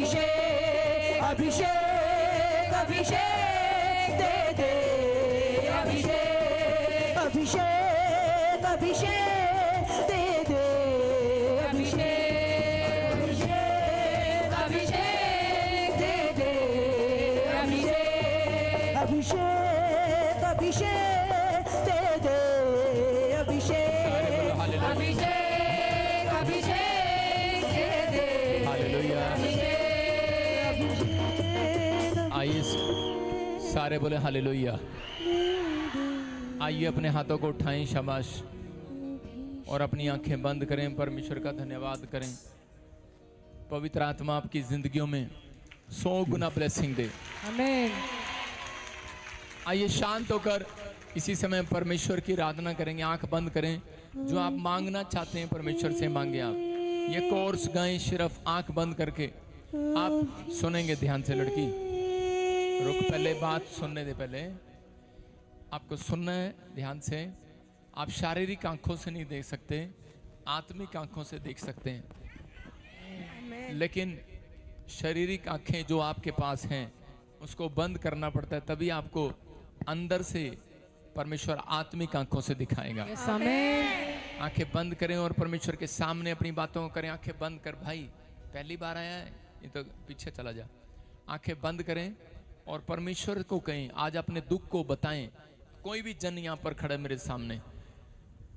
अभिषेक अभिषेक अभिषेक दे दे, अभिषेक अभिषेक अभिषेक दे दे, अभिषेक अभिषेक अभिषेक दे दे, अभिषेक अभिषेक अभिषेक दे दे, अभिषेक अभिषेक अभिषेक दे दे, hallelujah. आइए सारे बोले हालेलुया। आइए अपने हाथों को उठाएं, शाबाश, और अपनी आंखें बंद करें, परमेश्वर का धन्यवाद करें। पवित्र आत्मा आपकी जिंदगियों में 100 गुना ब्लेसिंग दे। आमीन। आइए शांत होकर इसी समय परमेश्वर की आराधना करेंगे। आंख बंद करें, जो आप मांगना चाहते हैं परमेश्वर से मांगे। आप ये कोर्स गाएं सिर्फ आंख बंद करके। आप सुनेंगे ध्यान से। लड़की रुक, पहले बात सुनने दे। पहले आपको सुनना है ध्यान से। आप शारीरिक आंखों से नहीं देख सकते, आत्मिक आंखों से देख सकते हैं, लेकिन शारीरिक आंखें जो आपके पास हैं उसको बंद करना पड़ता है, तभी आपको अंदर से परमेश्वर आत्मिक आंखों से दिखाएगा। आमीन। आंखें बंद करें और परमेश्वर के सामने अपनी बातों को करें। आंखें बंद कर। भाई पहली बार आया है, ये तो पीछे चला जा। आंखें बंद करें और परमेश्वर को कहें, आज अपने दुख को बताएं। कोई भी जन यहाँ पर खड़े मेरे सामने,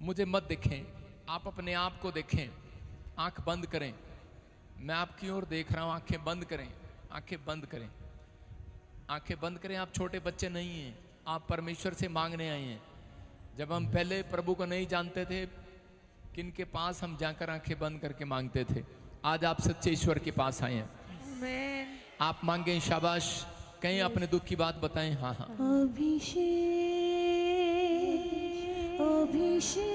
मुझे मत देखें, आप अपने आप को देखें। आंख बंद करें, मैं आपकी ओर देख रहा हूँ। आंखें बंद करें, आंखें बंद करें, आंखें बंद करें। आप छोटे बच्चे नहीं हैं, आप परमेश्वर से मांगने आए हैं। जब हम पहले प्रभु को नहीं जानते थे, किन के पास हम जाकर आंखें बंद करके मांगते थे। आज आप सच्चे ईश्वर के पास आए हैं। आमीन। आप मांगें, शाबाश, कहीं अपने दुख की बात बताएं। हाँ हाँ। अभिषेक अभिषेक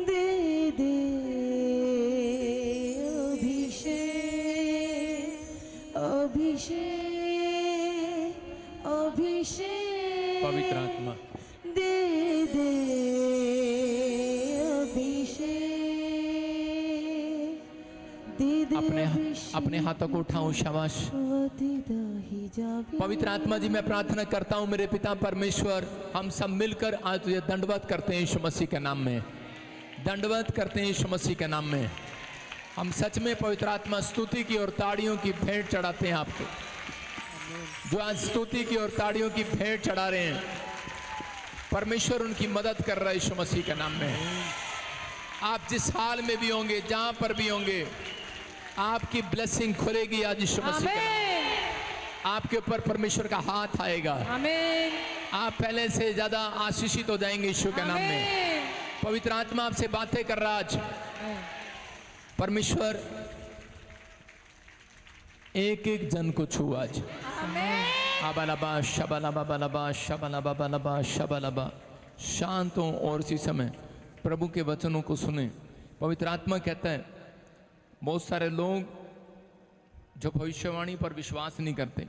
दे दे, अभिषेक अभिषेक अभिषेक पवित्र आत्मा दे दे, अभिषेक दे दे, अपने हाथों को उठाऊं, शाबाश। पवित्र आत्मा जी, मैं प्रार्थना करता हूं मेरे पिता परमेश्वर, हम सब मिलकर आज तुझे दंडवत करते हैं यीशु मसीह के नाम में। दंडवत करते हैं यीशु मसीह के नाम में। हम सच में पवित्र आत्मा स्तुति की और ताड़ियों की भेंट चढ़ाते हैं आपको। जो आज स्तुति की और ताड़ियों की भेंट चढ़ा रहे हैं, परमेश्वर उनकी मदद कर रहा है यीशु मसीह के नाम में। आप जिस हाल में भी होंगे, जहां पर भी होंगे, आपकी ब्लेसिंग खुलेगी आज यीशु मसीह के नाम में। आपके ऊपर परमेश्वर का हाथ आएगा। आमीन। आप पहले से ज्यादा आशीषित हो जाएंगे यीशु के नाम में। पवित्र आत्मा आपसे बातें कर रहा आज। परमेश्वर एक एक जन को छू आज। आबालाबा शबालाबा बालाबा शबालाबा बालाबा शबालाबा। शांत हो और इसी समय प्रभु के वचनों को सुने। पवित्र आत्मा कहता है, बहुत सारे लोग जो भविष्यवाणी पर विश्वास नहीं करते।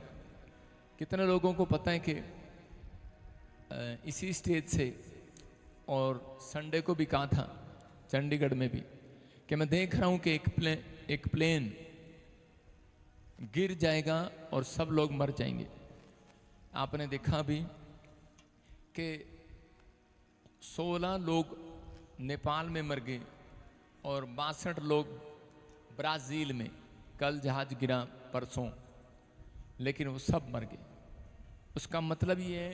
कितने लोगों को पता है कि इसी स्टेज से, और संडे को भी कहा था चंडीगढ़ में भी, कि मैं देख रहा हूं कि एक प्लेन गिर जाएगा और सब लोग मर जाएंगे। आपने देखा भी कि 16 लोग नेपाल में मर गए और 62 लोग ब्राज़ील में। कल जहाज गिरा परसों, लेकिन वो सब मर गए। उसका मतलब ये है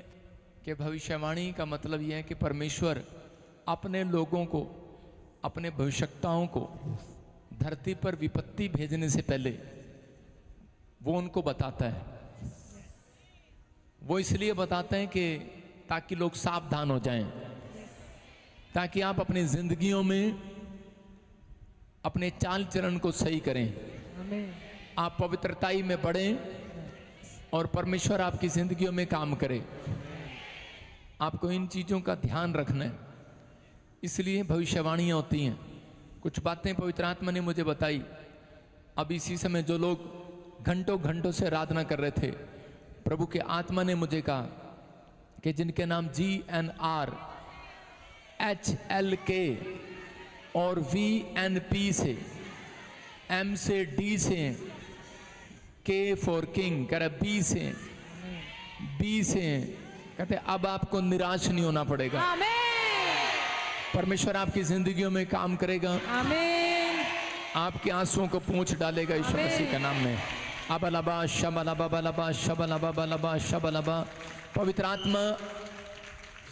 कि भविष्यवाणी का मतलब ये है कि परमेश्वर अपने लोगों को, अपने भविष्यवक्ताओं को धरती पर विपत्ति भेजने से पहले वो उनको बताता है। वो इसलिए बताते हैं कि ताकि लोग सावधान हो जाएं, ताकि आप अपनी जिंदगियों में अपने चाल चलन को सही करें। आप पवित्रताई में बढ़ें और परमेश्वर आपकी जिंदगियों में काम करे। आपको इन चीज़ों का ध्यान रखना है, इसलिए भविष्यवाणियाँ होती हैं। कुछ बातें पवित्र आत्मा ने मुझे बताई। अब इसी समय जो लोग घंटों घंटों से आराधना कर रहे थे, प्रभु के आत्मा ने मुझे कहा कि जिनके नाम GNR, HLK और VNP से एम से डी से, के फॉर किंग, कह रहा बी से, बी से, कहते अब आपको निराश नहीं होना पड़ेगा। आमीन। परमेश्वर आपकी जिंदगियों में काम करेगा, आमीन। आपके आंसुओं को पोंछ डालेगा यीशु मसीह के नाम में। अबलबा शबलबा बलबा शबलबा बलबा शबलबा। पवित्र आत्मा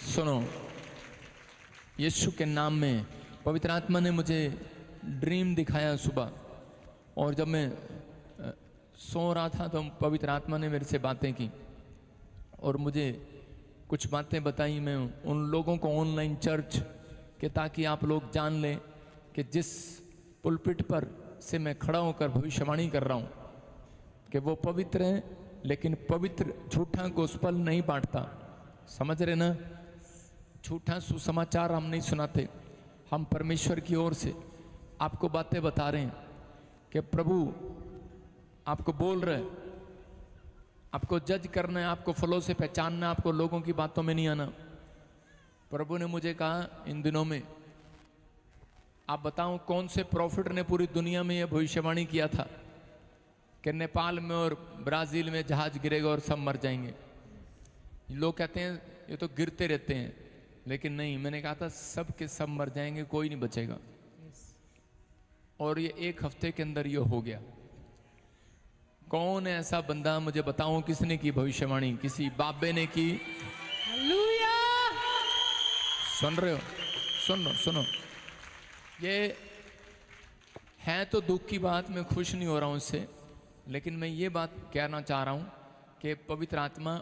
सुनो, यीशु के नाम में पवित्र आत्मा ने मुझे ड्रीम दिखाया सुबह, और जब मैं सो रहा था तो पवित्र आत्मा ने मेरे से बातें की और मुझे कुछ बातें बताई। मैं उन लोगों को ऑनलाइन चर्च के, ताकि आप लोग जान लें कि जिस पुलपिट पर से मैं खड़ा होकर भविष्यवाणी कर रहा हूँ कि वो पवित्र है, लेकिन पवित्र झूठा गोस्पल नहीं बांटता। समझ रहे ना? झूठा सुसमाचार हम नहीं सुनाते। हम परमेश्वर की ओर से आपको बातें बता रहे हैं कि प्रभु आपको बोल रहे हैं, आपको जज करना है, आपको फलों से पहचानना है, आपको लोगों की बातों में नहीं आना। प्रभु ने मुझे कहा इन दिनों में, आप बताओ कौन से प्रॉफिट ने पूरी दुनिया में यह भविष्यवाणी किया था कि नेपाल में और ब्राजील में जहाज गिरेगा और सब मर जाएंगे। लोग कहते हैं ये तो गिरते रहते हैं, लेकिन नहीं, मैंने कहा था सब के सब मर जाएंगे, कोई नहीं बचेगा। और ये एक हफ्ते के अंदर ये हो गया। कौन है ऐसा बंदा, मुझे बताओ किसने की भविष्यवाणी? किसी बाबे ने की? हालेलुया। सुन रहे हो? सुनो, ये है तो दुख की बात, मैं खुश नहीं हो रहा हूं इससे, लेकिन मैं ये बात कहना चाह रहा हूं कि पवित्र आत्मा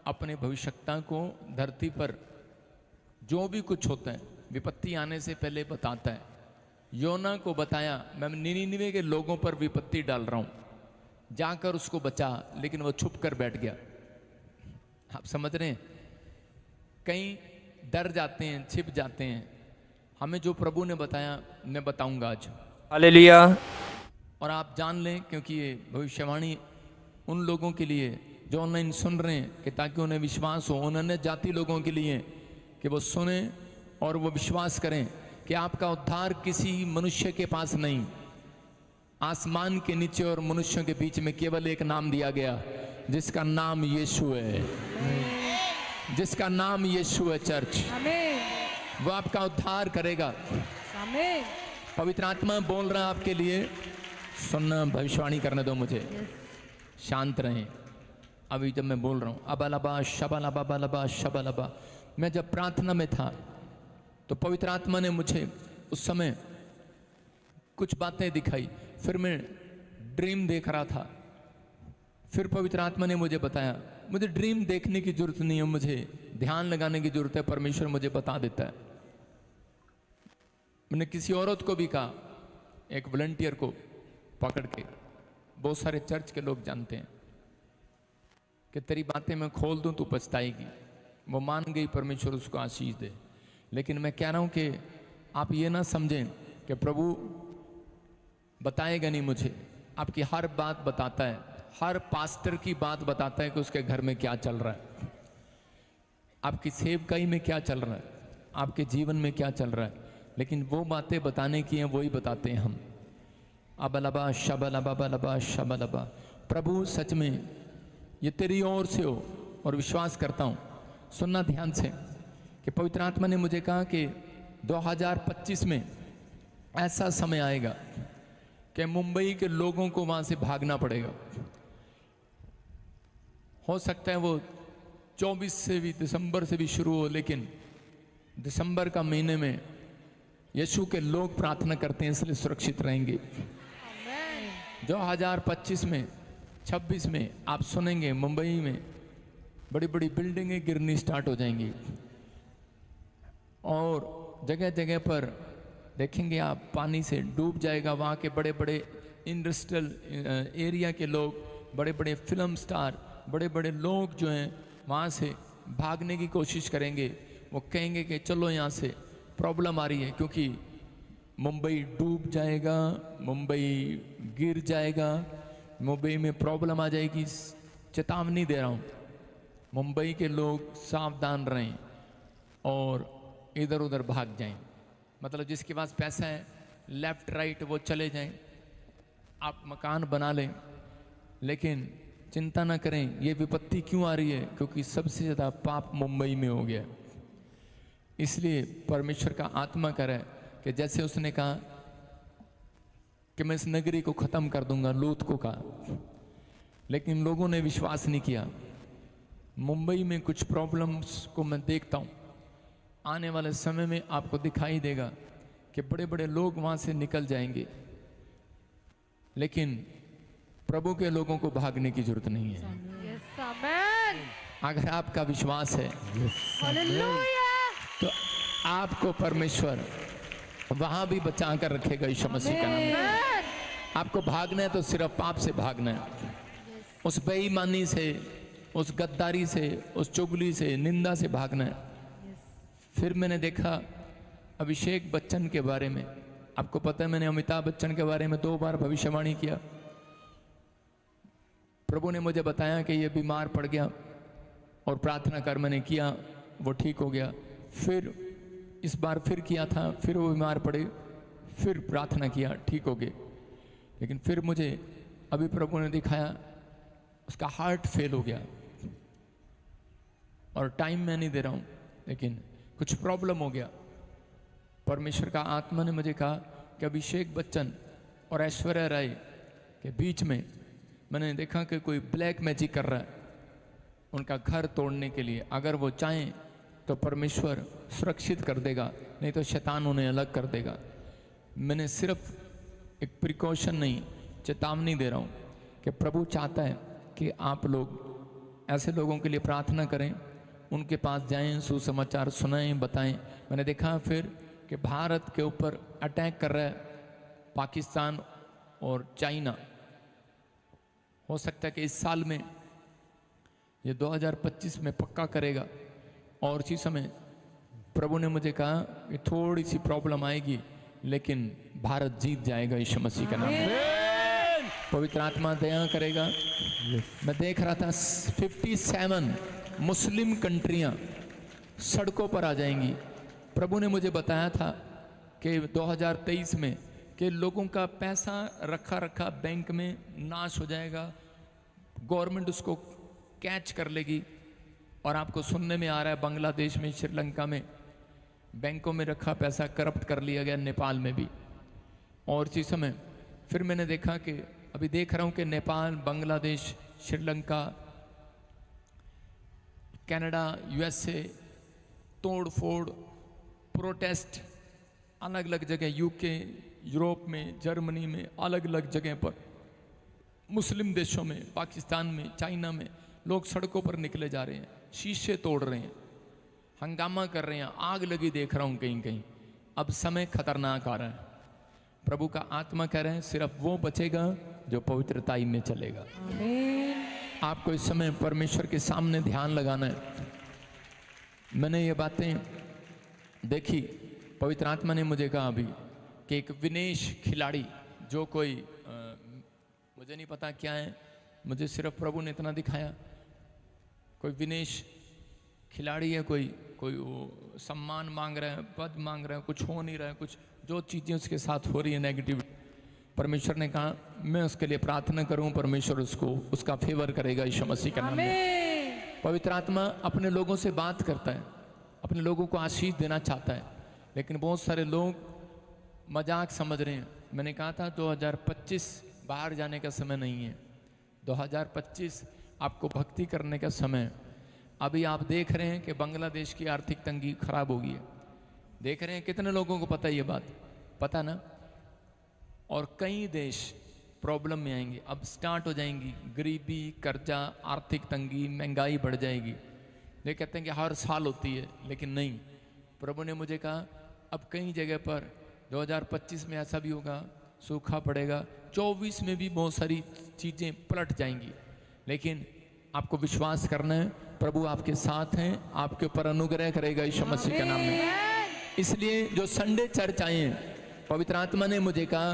अपने भविष्यता को धरती पर जो भी कुछ होता है विपत्ति आने से पहले बताता है। योना को बताया, मैं निनिवे के लोगों पर विपत्ति डाल रहा हूं, जाकर उसको बचा, लेकिन वो छुप कर बैठ गया। आप समझ रहे हैं? कहीं डर जाते हैं, छिप जाते हैं। हमें जो प्रभु ने बताया मैं बताऊंगा आज। हालेलुया। और आप जान लें, क्योंकि ये भविष्यवाणी उन लोगों के लिए जो ऑनलाइन सुन रहे हैं, कि ताकि उन्हें विश्वास हो, उन्होंने जाति लोगों के लिए कि वो सुने और वो विश्वास करें कि आपका उद्धार किसी मनुष्य के पास नहीं, आसमान के नीचे और मनुष्यों के बीच में केवल एक नाम दिया गया, जिसका नाम यीशु है, जिसका नाम यीशु है। चर्च, आमीन। वो आपका उद्धार करेगा। आमीन। पवित्र आत्मा बोल रहा है आपके लिए, सुनना, भविष्यवाणी करने दो मुझे। शांत रहें। अभी जब मैं बोल रहा हूँ अबलबा शबलबा बलबा शबलबा, मैं जब प्रार्थना में था तो पवित्र आत्मा ने मुझे उस समय कुछ बातें दिखाई। फिर मैं ड्रीम देख रहा था। फिर पवित्र आत्मा ने मुझे बताया, मुझे ड्रीम देखने की जरूरत नहीं है, मुझे ध्यान लगाने की जरूरत है। परमेश्वर मुझे बता देता है। मैंने किसी औरत को भी कहा, एक वॉलंटियर को पकड़ के, बहुत सारे चर्च के लोग जानते हैं, कि तेरी बातें मैं खोल दूं तो पछताएगी। वो मान गई, परमेश्वर उसको आशीष दे। लेकिन मैं कह रहा हूं कि आप ये ना समझें कि प्रभु बताएगा नहीं मुझे। आपकी हर बात बताता है, हर पास्टर की बात बताता है कि उसके घर में क्या चल रहा है, आपकी सेवकाई में क्या चल रहा है, आपके जीवन में क्या चल रहा है। लेकिन वो बातें बताने की हैं, वही बताते हैं हम। अबलबा शबलबा बलबा शबलबा। प्रभु सच में ये तेरी ओर से हो, और विश्वास करता हूँ। सुनना ध्यान से कि पवित्र आत्मा ने मुझे कहा कि 2025 में ऐसा समय आएगा कि मुंबई के लोगों को वहां से भागना पड़ेगा। हो सकता है वो 24 से भी, दिसंबर से भी शुरू हो, लेकिन दिसंबर का महीने में यीशु के लोग प्रार्थना करते हैं, इसलिए सुरक्षित रहेंगे। 2025 में, 26 में आप सुनेंगे मुंबई में बड़ी बड़ी बिल्डिंगें गिरनी स्टार्ट हो जाएंगी, और जगह जगह पर देखेंगे आप पानी से डूब जाएगा। वहाँ के बड़े बड़े इंडस्ट्रियल एरिया के लोग, बड़े बड़े फिल्म स्टार, बड़े बड़े लोग जो हैं वहाँ से भागने की कोशिश करेंगे। वो कहेंगे कि चलो यहाँ से, प्रॉब्लम आ रही है, क्योंकि मुंबई डूब जाएगा, मुंबई गिर जाएगा, मुंबई में प्रॉब्लम आ जाएगी। चेतावनी दे रहा हूँ, मुंबई के लोग सावधान रहें और इधर उधर भाग जाएं। मतलब जिसके पास पैसा है, लेफ्ट राइट वो चले जाएं। आप मकान बना लें, लेकिन चिंता ना करें ये विपत्ति क्यों आ रही है, क्योंकि सबसे ज़्यादा पाप मुंबई में हो गया। इसलिए परमेश्वर का आत्मा कह रहा है कि जैसे उसने कहा कि मैं इस नगरी को ख़त्म कर दूंगा, लूत को कहा, लेकिन लोगों ने विश्वास नहीं किया। मुंबई में कुछ प्रॉब्लम्स को मैं देखता हूँ, आने वाले समय में आपको दिखाई देगा कि बड़े बड़े लोग वहाँ से निकल जाएंगे, लेकिन प्रभु के लोगों को भागने की जरूरत नहीं है। Yes, amen. अगर आपका विश्वास है Hallelujah. तो आपको परमेश्वर वहां भी बचा कर रखेगा यीशु मसीह का नाम में। Amen. आपको भागना है तो सिर्फ पाप से भागना है, उस बेईमानी से, उस गद्दारी से, उस चुगली से, निंदा से भागना है। फिर मैंने देखा अभिषेक बच्चन के बारे में, आपको पता है मैंने अमिताभ बच्चन के बारे में 2 बार भविष्यवाणी किया। प्रभु ने मुझे बताया कि ये बीमार पड़ गया और प्रार्थना कर मैंने किया, वो ठीक हो गया। फिर इस बार फिर किया था, फिर वो बीमार पड़े, फिर प्रार्थना किया, ठीक हो गए। लेकिन फिर मुझे अभी प्रभु ने दिखाया उसका हार्ट फेल हो गया, और टाइम मैं नहीं दे रहा हूँ, लेकिन कुछ प्रॉब्लम हो गया। परमेश्वर का आत्मा ने मुझे कहा कि अभिषेक बच्चन और ऐश्वर्या राय के बीच में मैंने देखा कि कोई ब्लैक मैजिक कर रहा है उनका घर तोड़ने के लिए। अगर वो चाहें तो परमेश्वर सुरक्षित कर देगा, नहीं तो शैतान उन्हें अलग कर देगा। मैंने सिर्फ एक प्रिकॉशन नहीं, चेतावनी दे रहा हूँ कि प्रभु चाहता है कि आप लोग ऐसे लोगों के लिए प्रार्थना करें, उनके पास जाएं, सुसमाचार सुनाएं, बताएं। मैंने देखा फिर कि भारत के ऊपर अटैक कर रहा है पाकिस्तान और चाइना। हो सकता है कि इस साल में, ये 2025 में पक्का करेगा। और इसी समय प्रभु ने मुझे कहा कि थोड़ी सी प्रॉब्लम आएगी, लेकिन भारत जीत जाएगा यीशु मसीह का नाम में। पवित्र आत्मा दया करेगा। मैं देख रहा था 57 मुस्लिम कंट्रियां सड़कों पर आ जाएंगी। प्रभु ने मुझे बताया था कि 2023 में कि लोगों का पैसा रखा रखा बैंक में नाश हो जाएगा, गवर्नमेंट उसको कैच कर लेगी। और आपको सुनने में आ रहा है बांग्लादेश में, श्रीलंका में बैंकों में रखा पैसा करप्ट कर लिया गया, नेपाल में भी। और इसी समय फिर मैंने देखा कि अभी देख रहा हूँ कि नेपाल, बांग्लादेश, श्रीलंका, कनाडा, यूएसए, तोड़ फोड़, प्रोटेस्ट अलग अलग जगह, यूके, यूरोप में, जर्मनी में, अलग अलग जगह पर, मुस्लिम देशों में, पाकिस्तान में, चाइना में लोग सड़कों पर निकले जा रहे हैं, शीशे तोड़ रहे हैं, हंगामा कर रहे हैं, आग लगी देख रहा हूँ कहीं कहीं। अब समय खतरनाक आ रहा है। प्रभु का आत्मा कह रहे हैं सिर्फ वो बचेगा जो पवित्रताई में चलेगा। Amen. आपको इस समय परमेश्वर के सामने ध्यान लगाना है। मैंने ये बातें देखी, पवित्र आत्मा ने मुझे कहा अभी कि एक विनेश खिलाड़ी, जो कोई मुझे नहीं पता क्या है, मुझे सिर्फ प्रभु ने इतना दिखाया, कोई विनेश खिलाड़ी है, कोई वो सम्मान मांग रहा है, पद मांग रहा है, कुछ हो नहीं रहा है, कुछ जो चीज़ें उसके साथ हो रही है नेगेटिव। परमेश्वर ने कहा मैं उसके लिए प्रार्थना करूं, परमेश्वर उसको उसका फेवर करेगा यीशु मसीह का नाम में। Amen. पवित्र आत्मा अपने लोगों से बात करता है, अपने लोगों को आशीष देना चाहता है, लेकिन बहुत सारे लोग मजाक समझ रहे हैं। मैंने कहा था 2025 बाहर जाने का समय नहीं है, 2025 आपको भक्ति करने का समय है। अभी आप देख रहे हैं कि बांग्लादेश की आर्थिक तंगी खराब हो गई है, देख रहे हैं, कितने लोगों को पता है ये बात, पता ना। और कई देश प्रॉब्लम में आएंगे, अब स्टार्ट हो जाएंगी, गरीबी, कर्जा, आर्थिक तंगी, महंगाई बढ़ जाएगी। ये कहते हैं कि हर साल होती है, लेकिन नहीं। प्रभु ने मुझे कहा अब कई जगह पर 2025 में ऐसा भी होगा, सूखा पड़ेगा, 24 में भी बहुत सारी चीज़ें पलट जाएंगी। लेकिन आपको विश्वास करना है, प्रभु आपके साथ हैं, आपके ऊपर अनुग्रह करेगा यीशु मसीह के नाम में। इसलिए जो संडे चर्च आए हैं, पवित्र आत्मा ने मुझे कहा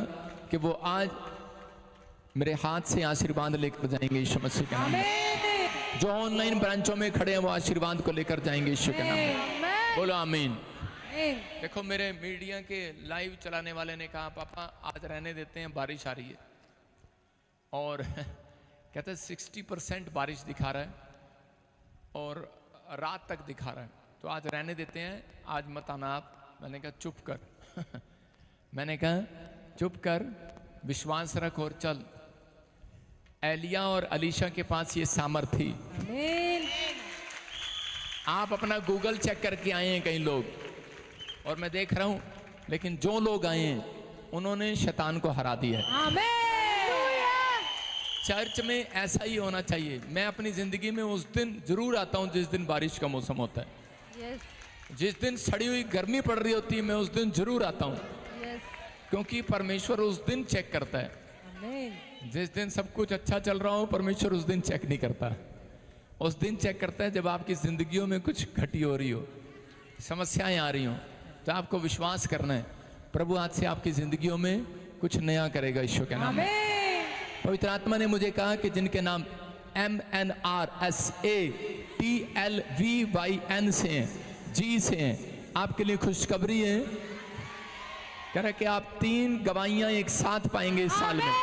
कि वो आज मेरे हाथ से आशीर्वाद लेकर जाएंगे यीशु मसीह के नाम में। जो ऑनलाइन ब्रांचों में खड़े हैं वो आशीर्वाद को लेकर जाएंगे यीशु के नाम में। बोलो आमीन। देखो मेरे मीडिया के लाइव चलाने वाले ने कहा पापा आज रहने देते हैं, बारिश आ रही है। और कहते हैं 60% बारिश दिखा रहा है और रात तक दिखा रहा है, तो आज रहने देते हैं, आज मत आना आप। मैंने कहा चुप कर मैंने कहा चुप कर, विश्वास रख और चल। एलिया और अलीशा के पास ये सामर्थ थी। आमीन। आप अपना गूगल चेक करके आए हैं कई लोग, और मैं देख रहा हूं, लेकिन जो लोग आए हैं उन्होंने शैतान को हरा दिया है। आमीन। चर्च में ऐसा ही होना चाहिए। मैं अपनी जिंदगी में उस दिन जरूर आता हूं जिस दिन बारिश का मौसम होता है। Yes. जिस दिन सड़ी हुई गर्मी पड़ रही होती है मैं उस दिन जरूर आता हूं, Yes. क्योंकि परमेश्वर उस दिन चेक करता है। आमीन। जिस दिन सब कुछ अच्छा चल रहा हो परमेश्वर उस दिन चेक नहीं करता। उस दिन चेक करता है जब आपकी जिंदगियों में कुछ घटी हो रही हो, समस्याएं आ रही हो, तो आपको विश्वास करना है प्रभु आज से आपकी जिंदगियों में कुछ नया करेगा ईश्वर के नाम में। आमीन। पवित्र आत्मा ने मुझे कहा कि जिनके नाम MNRSATLVYN से हैं, जी से हैं, आपके लिए खुशखबरी है। कह रहा है कि आप 3 गवाहियां एक साथ पाएंगे इस साल में।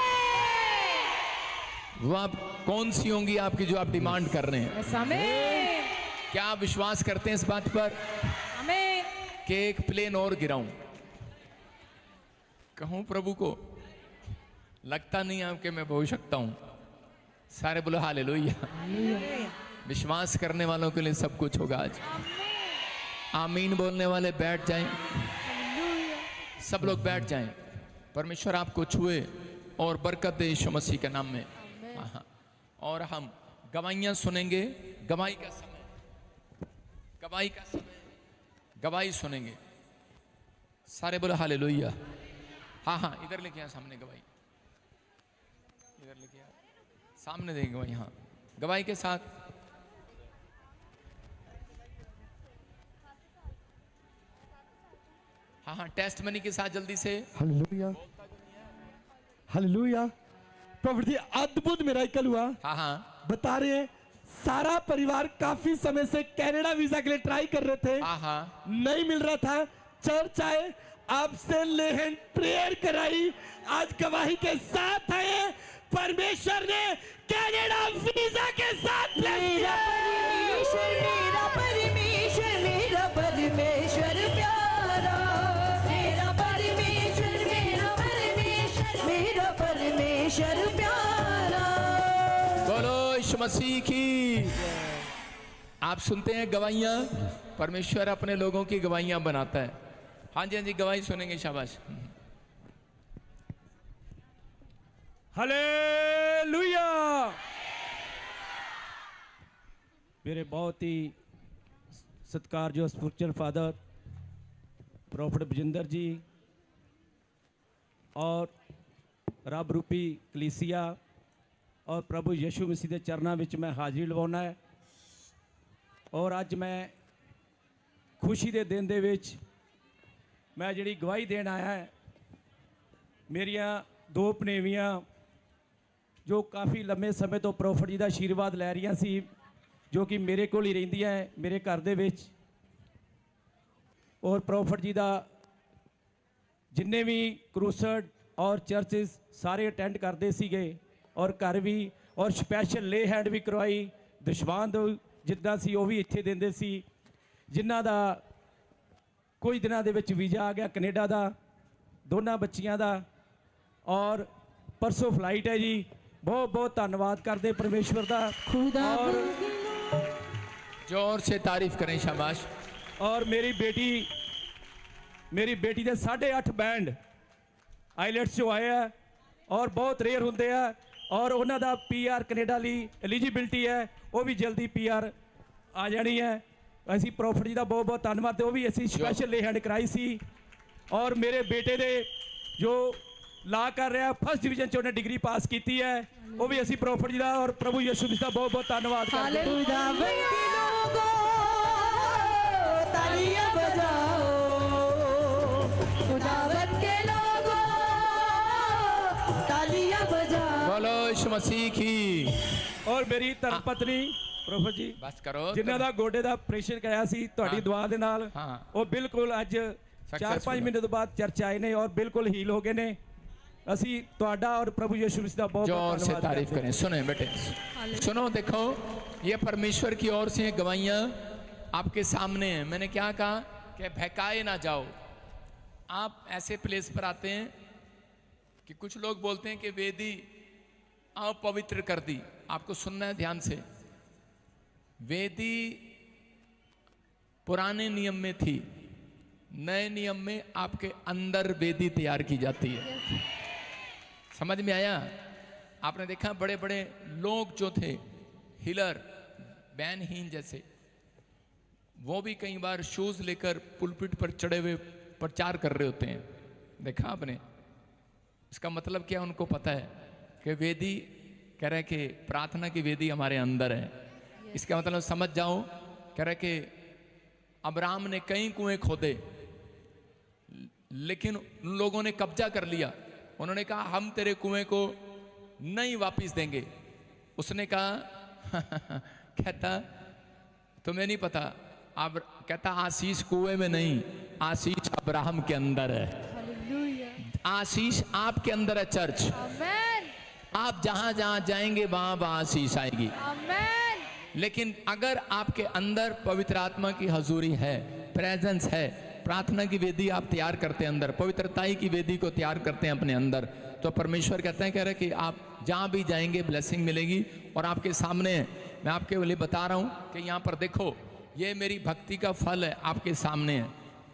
वो आप कौन सी होंगी आपकी जो आप डिमांड कर रहे हैं? यस, आमीन। क्या आप विश्वास करते हैं इस बात पर आमीन। कि एक प्लेन और गिराऊं? कहूं प्रभु को, लगता नहीं है कि मैं हो सकता हूं। सारे बोलो हालेलुया। विश्वास करने वालों के लिए सब कुछ होगा आज। आमीन बोलने वाले बैठ जाएं, सब लोग बैठ जाएं। परमेश्वर आपको छुए और बरकत दे यीशु मसीह के नाम में। हाँ, और हम गवाहियां सुनेंगे। गवाही का समय, गवाही का समय, गवाही सुनेंगे। सारे बोलो हालेलुया। हाँ हाँ, इधर लेके आए सामने गवाही, इधर लेके आए सामने देंगे गवाही। हाँ, गवाही के साथ हाँ हाँ, टेस्ट मनी के साथ जल्दी से। Hallelujah, hallelujah. प्रभु जी अद्भुत मिराकल हुआ। हाँ हाँ बता रहे हैं सारा परिवार काफी समय से कनाडा वीजा के लिए ट्राई कर रहे थे, हाँ हाँ, नहीं मिल रहा था। चर्च आए, आपसे लेहन प्रेयर कराई, आज गवाही के साथ आए। परमेश्वर ने कनाडा वीजा के साथ bless मेरा किया। परमेश्वर, मेरा परमेश्वर, मेरा परमेश्वर प्यारा। मेरा परमेश्वर, मेरा परमेश्वर, मेरा परमेश्वर प्यारा। बोलो यीशु मसीह की। आप सुनते हैं गवाहियां, परमेश्वर अपने लोगों की गवाहियां बनाता है। हाँ जी हाँ जी, गवाही सुनेंगे, शाबाश। हालेलुया। मेरे बहुत ही सत्कारजोग स्पिरिचुअल फादर प्रॉफिट बजिंदर जी और रब रूपी कलीसिया और प्रभु यीशु मसीह के चरणों में मैं हाजिरी लवाउना है। और अज मैं खुशी के दिन दे विच मैं जिहड़ी गवाही देन आया है, मेरिया 2 पनेवियां जो काफ़ी लंबे समय तो प्रॉफिट जी का आशीर्वाद लै रही सी, जो कि मेरे कोल ही रहिंदियां है मेरे घर दे विच। और प्रॉफिट जी का जिन्ने भी क्रूसड और चर्चिस सारे अटेंड करते सीगे, और घर भी, और स्पैशल ले हैंड भी करवाई। दशवांद जिद्दां सी वो भी इत्थे देंदे सी, जिन्हां दा कुछ दिनों के विच वीज़ा आ गया कनेडा का, दोनों बच्चियां का, और परसों फ्लाइट है जी। बहुत बहुत धन्यवाद करते परमेश्वर का। खुदा और जोर से तारीफ करें, शाबाश। और मेरी बेटी के 8.5 बैंड आईलेट्स जो आए हैं, और बहुत रेयर होंगे हैं, और उन्हों का PR कनेडा ली एलिजिबिलिटी है, वो भी जल्दी PR आ जानी है। असी प्रॉफिट जी का बहुत बहुत धन्यवाद। वो भी असी स्पैशल ले हैंड कराई सी। और मेरे बेटे ने जो ला कर रहा, फर्स्ट डिवीजन च उन्हें डिग्री पास की है, वो भी असी प्रॉफिट जी का और प्रभु यीशु मसीह का बहुत बहुत धन्यवाद करते हैं। खुदावन के लोगों तालियां बजाओ, खुदावन के लोगों तालियां बजाओ। बोलो यीशु मसीह की। और मेरी धर्मपत्नी प्रॉफिट जी बस करो। जिन्हों का गोडे का ऑपरेशन कराया सी तुहाडी हाँ। दुआ दे नाल, हाँ। वो बिल्कुल अज 4-5 महीने तो बाद चर्च आए ने और बिल्कुल हील हो गए ने। ਅਸੀਂ ਤੁਹਾਡਾ ਔਰ ਪ੍ਰਭੂ ਯਿਸੂ ਮਸੀਹ ਦਾ ਬਹੁਤ जोर से ਧੰਨਵਾਦ तारीफ ਕਰਦੇ करें। सुने बेटे, सुनो, देखो ये परमेश्वर की ओर से गवाहियां आपके सामने हैं। मैंने क्या कहा कि बहकाए ना जाओ। आप ऐसे प्लेस पर आते हैं कि कुछ लोग बोलते हैं कि वेदी अपवित्र कर दी। आपको सुनना है ध्यान से। वेदी पुराने नियम में थी, नए नियम में आपके अंदर वेदी तैयार की जाती है। समझ में आया? आपने देखा बड़े बड़े लोग जो थे, हिलर, बैनहीन जैसे, वो भी कई बार शूज लेकर पुलपिट पर चढ़े हुए प्रचार कर रहे होते हैं। देखा आपने? इसका मतलब क्या? उनको पता है कि वेदी, कह रहे कि प्रार्थना की वेदी हमारे अंदर है। इसका मतलब समझ जाओ, कह रहे कि अब्राहम ने कई कुएं खोदे, लेकिन उन लोगों ने कब्जा कर लिया। उन्होंने कहा हम तेरे कुएं को नहीं वापस देंगे। उसने कहा कहता तुम्हें नहीं पता, अब कहता आशीष कुएं में नहीं, आशीष अब्राहम के अंदर है। हालेलुया। आशीष आपके अंदर है चर्च। आमेन। आप जहां जहां जाएंगे वहां वहां आशीष आएगी। आमेन। लेकिन अगर आपके अंदर पवित्र आत्मा की हजूरी है, प्रेजेंस है, प्रार्थना की वेदी आप तैयार करते हैं अंदर, पवित्रताई की वेदी को तैयार करते हैं अपने अंदर, तो परमेश्वर कहते हैं, कह रहे कि आप जहां भी जाएंगे ब्लेसिंग मिलेगी। और आपके सामने है, मैं आपके लिए बता रहा हूं कि यहां पर देखो, ये मेरी भक्ति का फल है, आपके सामने है।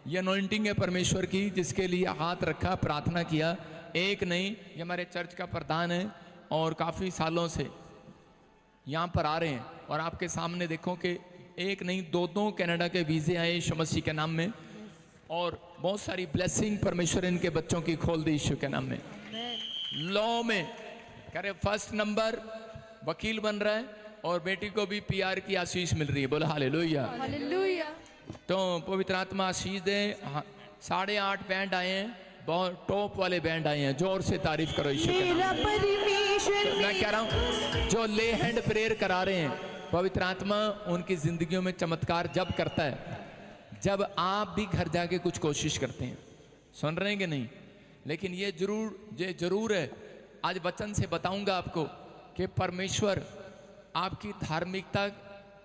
ये अनॉइंटिंग है परमेश्वर की, जिसके लिए हाथ रखा, प्रार्थना किया। एक नहीं, ये हमारे चर्च का प्रधान है और काफ़ी सालों से यहाँ पर आ रहे हैं। और आपके सामने देखो कि एक नहीं, दो कनाडा के वीज़े आए यीशु मसीह के नाम में, और बहुत सारी ब्लेसिंग परमेश्वर इनके बच्चों की खोल दी यीशु के नाम में। लॉ में कह रहे फर्स्ट नंबर वकील बन रहा है, और बेटी को भी PR की आशीष मिल रही है। बोला हालेलुया। हालेलुया। तो पवित्र आत्मा आशीष दे। 8.5 बैंड आए हैं, बहुत टॉप वाले बैंड आए हैं। जोर से तारीफ करो यीशु के नाम मेरा में। परमेश्वर मैं कह रहा हूँ जो ले हैंड प्रेयर करा रहे हैं, पवित्र आत्मा उनकी जिंदगियों में चमत्कार जब करता है जब आप भी घर जाके कुछ कोशिश करते हैं। सुन रहे हैं कि नहीं? लेकिन ये जरूर है, आज वचन से बताऊंगा आपको कि परमेश्वर आपकी धार्मिकता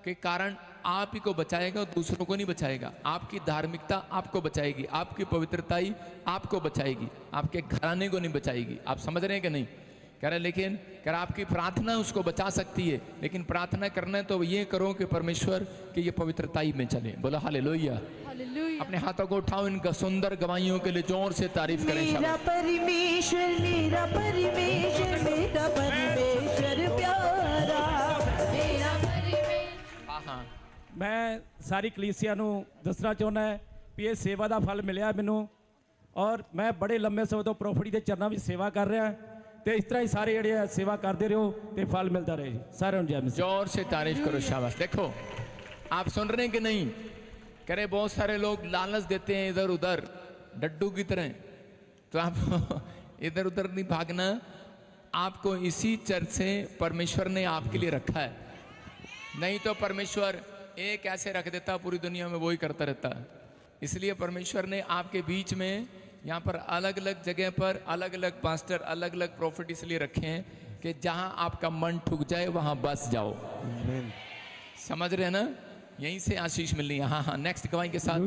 के कारण आप ही को बचाएगा और दूसरों को नहीं बचाएगा। आपकी धार्मिकता आपको बचाएगी, आपकी पवित्रताई आपको बचाएगी, आपके घराने को नहीं बचाएगी। आप समझ रहे हैं कि नहीं? कह रहे लेकिन कह रहा आपकी प्रार्थना उसको बचा सकती है, लेकिन प्रार्थना करना है तो ये करो कि परमेश्वर की ये पवित्रताई में चले। बोला हालेलुया। हालेलुया। अपने हाथों को उठाओ, इन सुंदर गवाहियों के लिए जोर से तारीफ करें। मेरा शाबाश। परमेश्वर, मेरा परमेश्वर, मेरा परमेश्वर प्यारा, मेरा परमेश्वर। हाँ हाँ, ਮੈਂ ਸਾਰੀ ਕਲੀਸਿਆ ਨੂੰ ਦੱਸਣਾ ਚਾਹੁੰਦਾ ਹੈ ਵੀ ਇਹ ਸੇਵਾ ਦਾ ਫਲ ਮਿਲਿਆ ਮੈਨੂੰ, ਔਰ ਮੈਂ ਬੜੇ ਲੰਮੇ ਸਮੇਂ ਤੋਂ ਪ੍ਰੋਫਿਟ ਦੇ ਚਰਨਾਂ ਵਿੱਚ ਸੇਵਾ ਕਰ ਰਿਹਾ, ਤੇ ਇਸ ਤਰ੍ਹਾਂ ਹੀ ਸਾਰੇ ਜਿਹੜੇ ਆ ਸੇਵਾ ਕਰਦੇ ਰਹੋ ਤੇ ਫਲ ਮਿਲਦਾ ਰਹੇ ਜੀ। ਸਾਰਿਆਂ ਨੂੰ ਜੈ ਮਸੀਹ। जोर से तारीफ करो। शाबाश। देखो आप सुन रहे हैं कि नहीं? कह रहे बहुत सारे लोग लालच देते हैं इधर उधर डड्डू की तरह, तो आप इधर उधर नहीं भागना। आपको इसी चर्च से परमेश्वर ने आपके लिए रखा है, नहीं तो परमेश्वर एक ऐसे रख देता पूरी दुनिया में वही करता रहता। इसलिए परमेश्वर ने आपके बीच में यहाँ पर अलग अलग जगह पर अलग अलग पास्टर, अलग अलग प्रॉफिट इसलिए रखे हैं कि जहाँ आपका मन ठुक जाए वहाँ बस जाओ। समझ रहे हैं ना? यहीं से आशीष मिलनी है। हाँ हाँ, नेक्स्ट गवाही के साथ।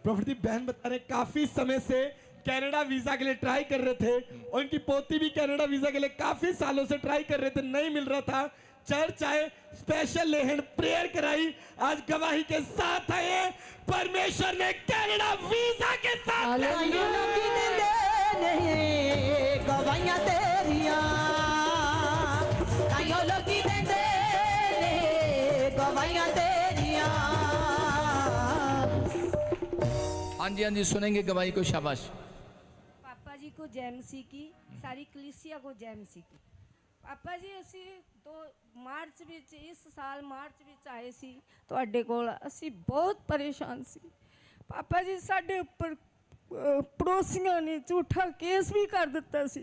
प्रॉफिट की बहन बता रहे काफी समय से कनाडा वीजा के लिए ट्राई कर रहे थे, और उनकी पोती भी कनाडा वीजा के लिए काफी सालों से ट्राई कर रहे थे, नहीं मिल रहा था। चर्च आए, स्पेशल लेहन प्रेयर कराई, आज गवाही के साथ आए। परमेश्वर ने कनाडा वीजा के साथ गवाइयां तेरियां, ताइयों लोकी देंदे ने गवाइयां तेरियां। हाँ जी हाँ जी, सुनेंगे गवाही को। शाबाश। पापा जी को जय मसीह की, सारी कलीसिया को जय मसीह की। पापा जी ਅਸੀਂ ਮਾਰਚ ਵਿੱਚ, ਇਸ ਸਾਲ ਮਾਰਚ ਵਿੱਚ ਆਏ ਸੀ ਤੁਹਾਡੇ ਕੋਲ। ਅਸੀਂ ਬਹੁਤ ਪਰੇਸ਼ਾਨ ਸੀ ਪਾਪਾ ਜੀ। ਸਾਡੇ ਉੱਪਰ पड़ोसियों ने झूठा केस भी कर दिता सी,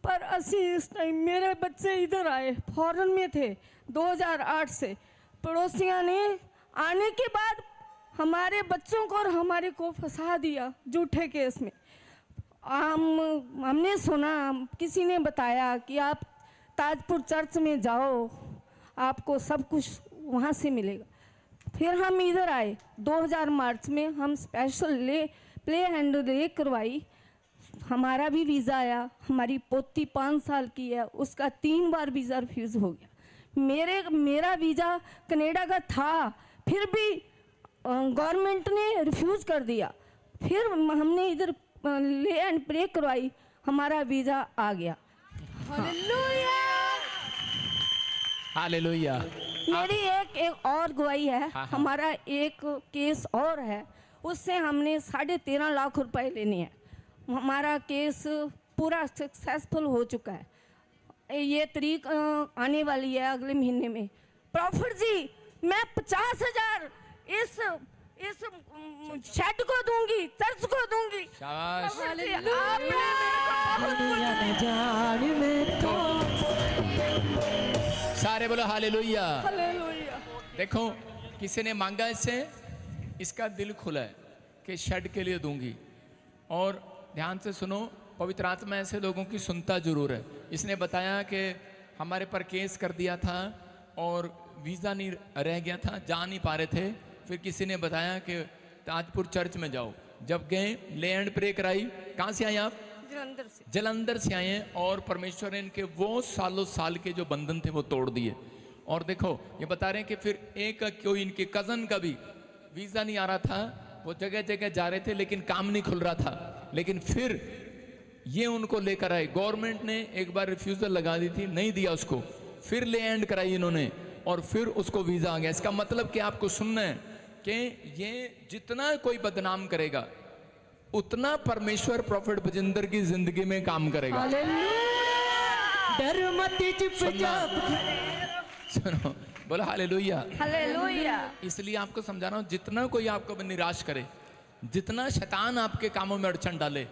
पर असी इस टाइम, मेरे बच्चे इधर आए, फॉरेन में थे 2008 से। पड़ोसियों ने आने के बाद हमारे बच्चों को और हमारे को फंसा दिया झूठे केस में। हमने सुना, किसी ने बताया कि आप ताजपुर चर्च में जाओ, आपको सब कुछ वहाँ से मिलेगा। फिर हम इधर आए 2000 मार्च में, हम स्पेशल प्ले एंड ले करवाई, हमारा भी वीज़ा आया। हमारी पोती 5 साल की है, उसका 3 बार वीज़ा रिफ्यूज़ हो गया। मेरा वीज़ा कनाडा का था, फिर भी गवर्नमेंट ने रिफ्यूज़ कर दिया। फिर हमने इधर ले एंड प्रे करवाई, हमारा वीज़ा आ गया। हालेलुया। हालेलुया। मेरी एक और गवाही है। हाँ। हमारा एक केस और है, उससे हमने 13.5 लाख रुपए लेने हैं। हमारा केस पूरा सक्सेसफुल हो चुका है। ये तारीख आने वाली है अगले महीने में। प्रॉफिट जी, मैं 50,000 इस शेड को दूंगी, चर्च को दूंगी। शाबाश। प्रॉफिट जी, आपने मेरे को जान में तो सारे बोलो हालेलुया। हालेलुया। देखो, किसी ने मांगा इससे, इसका दिल खुला है कि शेड के लिए दूंगी। और ध्यान से सुनो, पवित्र आत्मा ऐसे लोगों की सुनता जरूर है। इसने बताया कि हमारे पर केस कर दिया था और वीज़ा नहीं रह गया था, जा नहीं पा रहे थे। फिर किसी ने बताया कि ताजपुर चर्च में जाओ। जब गए, ले एंड प्रे कराई। कहाँ से आए आप? जलंधर से। जलंधर से आए हैं। और परमेश्वर ने इनके वो सालों साल के जो बंधन थे वो तोड़ दिए। और देखो, ये बता रहे हैं कि फिर एक कोई इनके कज़न का भी वीज़ा नहीं आ रहा था, वो जगह जगह जा रहे थे लेकिन काम नहीं खुल रहा था। लेकिन फिर ये उनको लेकर आए। गवर्नमेंट ने एक बार रिफ्यूज़ल लगा दी थी, नहीं दिया उसको, फिर ले एंड कराई इन्होंने और फिर उसको वीज़ा आ गया। इसका मतलब कि आपको सुनना है कि ये जितना कोई बदनाम करेगा उतना परमेश्वर प्रॉफिट बजिंदर की जिंदगी में काम करेगा। डर मत चुपचाप। सुनो, बोलो हालेलुया। हालेलुया। इसलिए आपको समझा रहा हूं, जितना कोई आपको निराश करे, जितना शैतान आपके कामों में अड़चन डाले,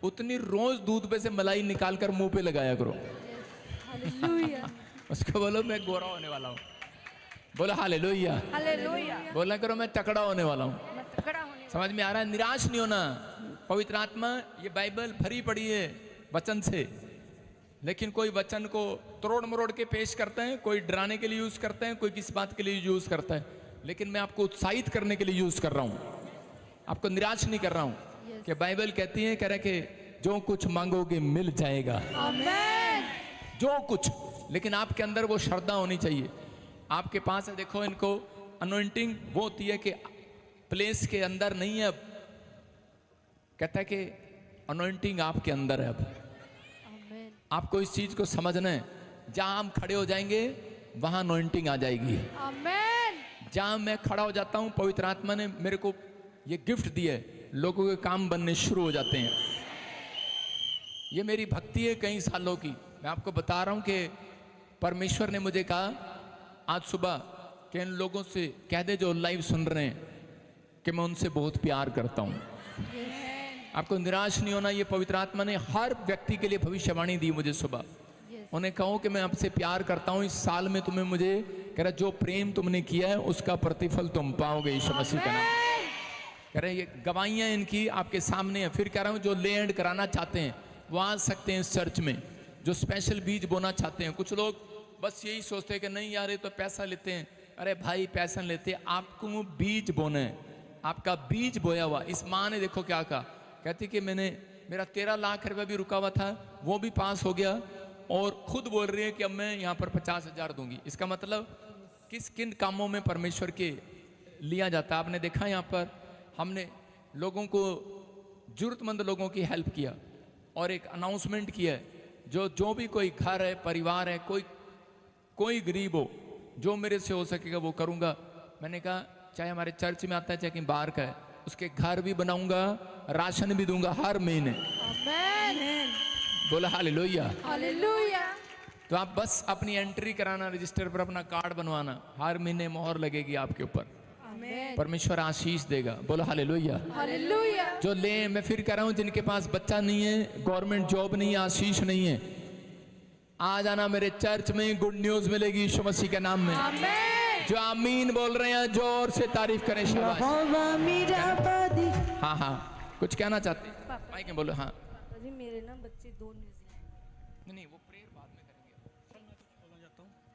उतनी रोज दूध पे से मलाई निकाल कर मुंह पे लगाया करो। हालेलुया। उसको बोलो मैं गोरा होने वाला हूँ। बोलो हालेलुया। हालेलुया। बोला करो मैं तकड़ा होने वाला हूँ। मैं तगड़ा होने समझ में आ रहा है? निराश नहीं होना। पवित्र आत्मा, ये बाइबल भरी पड़ी है वचन से, लेकिन कोई वचन को तोड़ मरोड़ के पेश करते हैं, कोई डराने के लिए यूज करते हैं, कोई किस बात के लिए यूज करता है। लेकिन मैं आपको उत्साहित करने के लिए यूज कर रहा हूँ, आपको निराश नहीं कर रहा हूँ। कि बाइबल कहती है, कह रहे कि जो कुछ मांगोगे मिल जाएगा। आमेन। जो कुछ, लेकिन आपके अंदर वो श्रद्धा होनी चाहिए। आपके पास है, देखो इनको अनॉइंटिंग वो होती है कि प्लेस के अंदर नहीं है। अब कहता है कि अनॉइंटिंग आपके अंदर है। अब आमेन। आपको इस चीज को समझना है, जहां हम खड़े हो जाएंगे वहां अनॉइंटिंग आ जाएगी। आमेन। जहां मैं खड़ा हो जाता हूं, पवित्र आत्मा ने मेरे को ये गिफ्ट दिया है, लोगों के काम बनने शुरू हो जाते हैं। ये मेरी भक्ति है कई सालों की। मैं आपको बता रहा हूं कि परमेश्वर ने मुझे कहा आज सुबह कि इन लोगों से कह दे जो लाइव सुन रहे हैं कि मैं उनसे बहुत प्यार करता हूं। आपको निराश नहीं होना। ये पवित्र आत्मा ने हर व्यक्ति के लिए भविष्यवाणी दी मुझे सुबह। उन्हें कहो कि मैं आपसे प्यार करता हूं। इस साल में तुम्हें मुझे कह रहा, जो प्रेम तुमने किया है उसका प्रतिफल तुम पाओगे यीशु मसीह का नाम। कह रहे ये गवाहियां इनकी आपके सामने है। फिर कह रहा हूं, जो ले एंड कराना चाहते हैं वो आ सकते हैं इस चर्च में। जो स्पेशल बीज बोना चाहते हैं, कुछ लोग बस यही सोचते हैं कि नहीं यार ये तो पैसा लेते हैं। अरे भाई पैसा लेते हैं, आपको बीज बोना है। आपका बीज बोया हुआ। इस माँ ने देखो क्या कहा, कहती कि मेरा 13 लाख रुपए भी रुका हुआ था, वो भी पास हो गया। और खुद बोल रही है कि अब मैं यहाँ पर 50,000 दूंगी। इसका मतलब किन कामों में परमेश्वर के लिया जाता है। आपने देखा यहाँ पर हमने लोगों को, जरूरतमंद लोगों की हेल्प किया और एक अनाउंसमेंट किया है, जो भी कोई घर है, परिवार है, कोई गरीब हो, जो मेरे से हो सकेगा वो करूँगा। मैंने कहा चाहे हमारे चर्च में आता है चाहे कहीं बाहर का है, उसके घर भी बनाऊंगा, राशन भी दूंगा हर महीने। आमेन। बोला हालेलुया। हालेलुया। तो आप बस अपनी एंट्री कराना, रजिस्टर पर अपना कार्ड बनवाना, हर महीने मोहर लगेगी आपके ऊपर। आमेन। परमेश्वर आशीष देगा। बोलो हालेलुया। हालेलुया। जो ले, मैं फिर कह रहा हूं, जिनके पास बच्चा नहीं है, गवर्नमेंट जॉब नहीं है, आशीष नहीं है, आ जाना मेरे चर्च में, गुड न्यूज मिलेगी यीशु मसीह के नाम में। आमेन। जो आमीन बोल रहे हैं जोर से तारीफ करें। शाबाश। यहोवा मेरा बादी। हाँ हाँ, कुछ कहना चाहते हैं? माइक में बोलो। हाँ जी मेरे ना बच्चे 2 न्यूजीलैंड। नहीं वो प्रेयर बाद में करेंगे।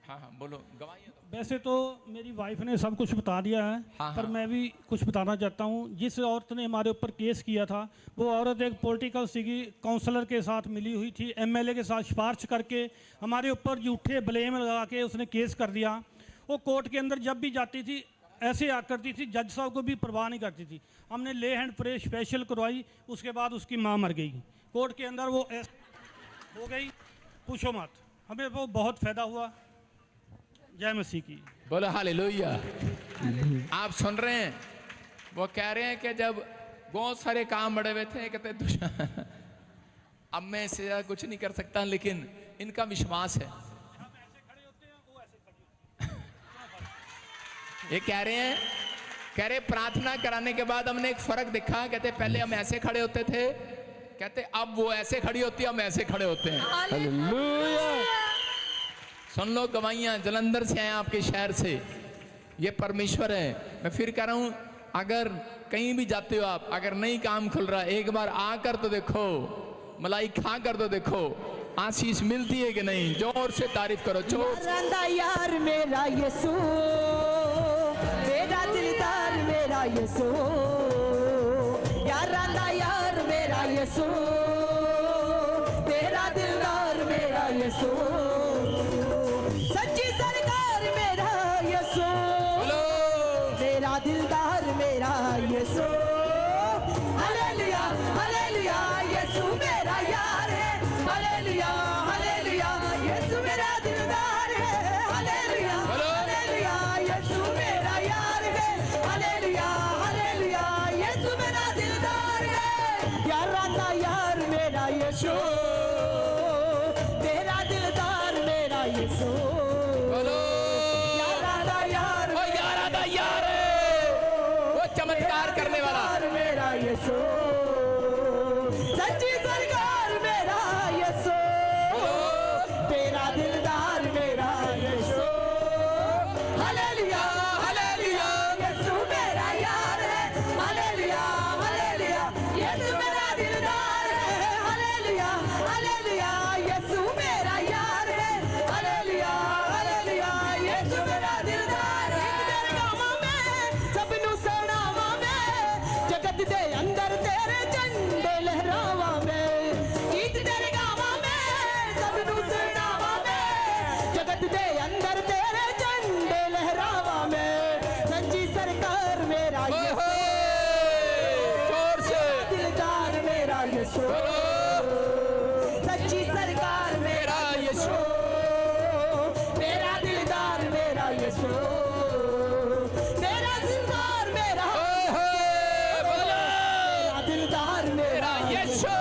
हाँ हाँ बोलो, गवाही दो। वैसे तो मेरी वाइफ ने सब कुछ बता दिया है, हाँ, पर हाँ। मैं भी कुछ बताना चाहता हूँ। जिस औरत ने हमारे ऊपर केस किया था, वो औरत एक पॉलिटिकल सिगी काउंसलर के साथ मिली हुई थी, एमएलए के साथ सिफारिश करके हमारे ऊपर झूठे ब्लेम लगा के उसने केस कर दिया। वो कोर्ट के अंदर जब भी जाती थी ऐसे आ करती थी, जज साहब को भी परवाह नहीं करती थी। हमने ले हैंड प्रे स्पेशल करवाई, उसके बाद उसकी माँ मर गई कोर्ट के अंदर, वो हो गई, पूछो मत। हमें वो बहुत फ़ायदा हुआ। जय मसीह की। बोलो हालेलुया। आप सुन रहे हैं, वो कह रहे हैं कि जब बहुत सारे काम बढ़े हुए थे, कहते अब मैं इससे ज्यादा कुछ नहीं कर सकता, लेकिन इनका विश्वास है। ये कह रहे प्रार्थना कराने के बाद हमने एक फर्क देखा। कहते पहले हम ऐसे खड़े होते थे, कहते अब वो ऐसे खड़ी होती है, हम ऐसे खड़े होते हैं। सुन लो गवाहियां, जलंधर से आए आपके शहर से, ये परमेश्वर है। मैं फिर कह रहा हूं, अगर कहीं भी जाते हो आप, अगर नहीं काम खुल रहा, एक बार आकर तो देखो, मलाई खा कर तो देखो, आशीष मिलती है कि नहीं। जोर से तारीफ करो, जोर से। रंदा यार मेरा यीशु, मेरा दिलदार मेरा यीशु, यार रंदा यार मेरा यीशु, मेरा दिलदार मेरा यीशु, सच्ची सरकार मेरा यीशु, बोलो मेरा दिलदार मेरा यीशु, हालेलुया हालेलुया, यीशु मेरा यार है, हालेलुया हालेलुया, यीशु मेरा दिलदार है, हालेलुया बोलो। हालेलुया, यीशु मेरा यार है, हालेलुया हालेलुया, यीशु मेरा दिलदार है, यार राधा यार मेरा यीशु, मेरा दिलदार मेरा यीशु, बोलो यार राधा यार ओ यार आदा यार, वो चमत्कार करने वाला। सरकार मेरा यीशु, सच्ची सरकार मेरा यीशु, तेरा दिलदार मेरा यीशु, हालेलुया हालेलुया, यीशु मेरा यार है, हालेलुया हालेलुया, यीशु मेरा दिलदार है, हालेलुया हालेलुया, यीशु मेरा यार है, हालेलुया हालेलुया, यीशु मेरा दिलदार है। तेरे गावां में सबनू सड़ावां में, जगत दे अंदर तेरे झंडे लहरावां में, गीत तेरे गावां में सबनू सड़ावां में, जगत दे अंदर तेरे झंडे लहरावां में, सच्ची सरकार मेरा ओहो, यीशु, जोर से दिलदार मेरा यीशु, सच्ची सरकार मेरा यीशु, मेरा दिलदार मेरा यीशु, मेरा दिलदार मेरा, ओहो, बोलो मेरा दिलदार मेरा यीशु।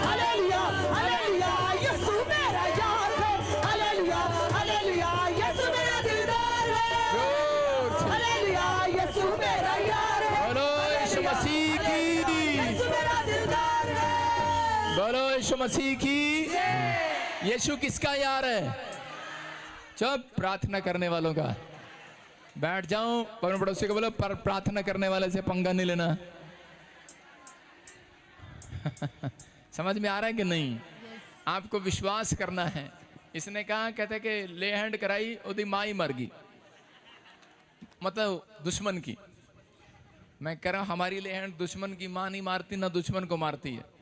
हालेलुया हालेलुया, यीशु मेरा यार है, हालेलुया हालेलुया, यीशु मेरा दिलदार है, जोर से हालेलुया, यीशु मेरा यार है, बोलो यीशु मसीह की, यीशु मेरा दिलदार है। बोलो यीशु मसीह की। यीशु किसका यार है? चुप, प्रार्थना करने वालों का। बैठ जाओ, पर पड़ोसी को बोलो, पर प्रार्थना करने वाले से पंगा नहीं लेना। समझ में आ रहा है कि नहीं? आपको विश्वास करना है। इसने कहा, कहते कि ले हैंड कराई, ओदी माँ ही मर गई, मतलब दुश्मन की। मैं कह रहा हूं, हमारी ले हैंड दुश्मन की माँ नहीं मारती, ना दुश्मन को मारती है।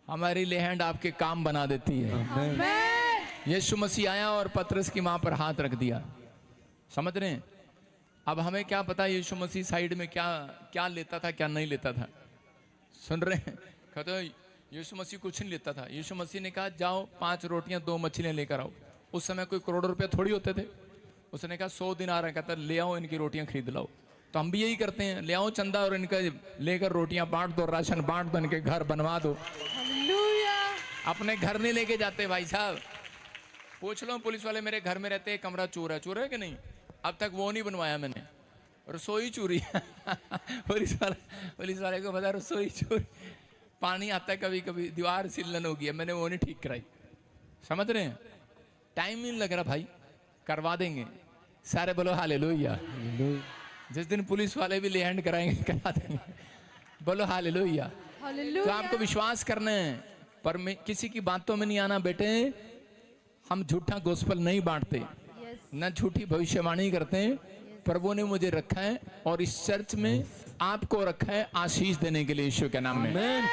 हमारी ले हैंड आपके काम बना देती है। आमेन। यीशु मसीह आया और पतरस की माँ पर हाथ रख दिया। समझ रहे हैं? अब हमें क्या पता यीशु मसीह साइड में क्या क्या लेता था, क्या नहीं लेता था। सुन रहे हैं? कहते यीशु मसीह कुछ नहीं लेता था। यीशु मसीह ने कहा, जाओ 5 रोटियां 2 मछलियां लेकर आओ। उस समय कोई करोड़ों रुपए थोड़ी होते थे। उसने कहा 100 दिन आ रहा है, कहता ले आओ, इनकी रोटियां खरीद लाओ। तो हम भी यही करते हैं, ले आओ चंदा और इनका लेकर रोटियां बांट दो, राशन बांट दो, इनके घर बनवा दो। हालेलुया। अपने घर नहीं लेके जाते भाई साहब। पूछ लो पुलिस वाले, मेरे घर में रहते, कमरा चोर है कि नहीं? अब तक वो नहीं बनवाया मैंने, रसोई चोरी। पुलिस वाले को पता, रसोई चोरी। पानी आता है कभी कभी, दीवार सिलन हो गया, मैंने वो नहीं ठीक कराई। समझ रहे हैं? टाइम नहीं लग रहा भाई, करवा देंगे। सारे बोलो हालेलुया। जिस दिन पुलिस वाले भी ले हैंड कराएंगे, करा देंगे। बोलो हालेलुया। तो आपको विश्वास करना है, पर किसी की बातों में नहीं आना बेटे। हम झूठा गोस्पल नहीं बांटते, न झूठी भविष्यवाणी करते हैं। प्रभु ने मुझे रखा है और इस चर्च में आपको रखा है आशीष देने के लिए, यीशु के नाम में।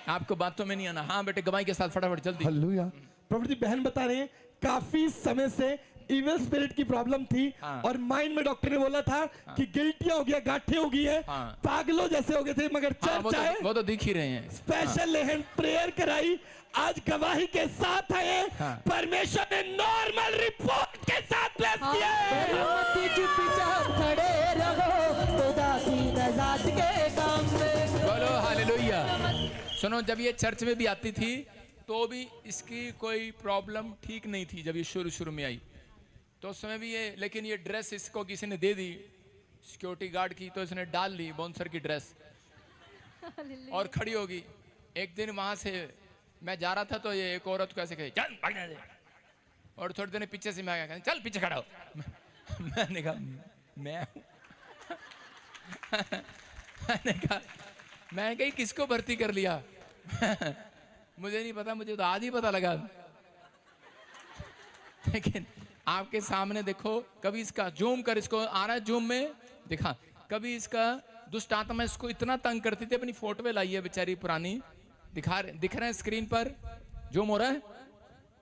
आपको बातों में नहीं आना। हाँ बेटे, गवाही के साथ फटाफट जल्दी। हालेलुया। प्रभु जी, बहन बता रहे हैं काफी समय से इविल स्पिरिट की प्रॉब्लम थी। हाँ। और माइंड में डॉक्टर ने बोला था कि गिल्टियां हो गया, गांठें हो गई है, हाँ। पागलों जैसे हो गए थे। मगर चर्च आए, वो तो दिख ही रहे हैं। स्पेशल हैंड प्रेयर कराई, आज गवाही के साथ आए। हाँ। परमेश्वर ने नॉर्मल रिपोर्ट के साथ ब्लेस किया है। मत चुपचाप खड़े रहो खुदा की नजात के काम में। बोलो हालेलुया। सुनो, जब ये चर्च में भी आती थी तो भी इसकी कोई प्रॉब्लम ठीक नहीं थी। जब ये शुरू में आई तो उस समय भी ये, लेकिन ये ड्रेस इसको किसी ने दे दी सिक्योरिटी गार्ड की, तो इसने डाल ली बाउंसर की ड्रेस और खड़ी होगी। एक दिन वहां से मैं जा रहा था तो ये एक औरत को ऐसे कही, चल भागने दे। और थोड़ी देर पीछे से मैं आ गया, चल पीछे खड़ा हो। मैंने कहा मैं कही किसको भर्ती कर लिया? मुझे नहीं पता, मुझे तो आज ही पता लगा। लेकिन आपके सामने देखो, कभी इसका जूम कर, इसको आ रहा है जूम में दिखा। कभी इसका दुष्ट आत्मा इसको इतना तंग करती थी, अपनी फोटो लाई है बेचारी पुरानी, दिख रहा है स्क्रीन पर, जूम हो रहा है,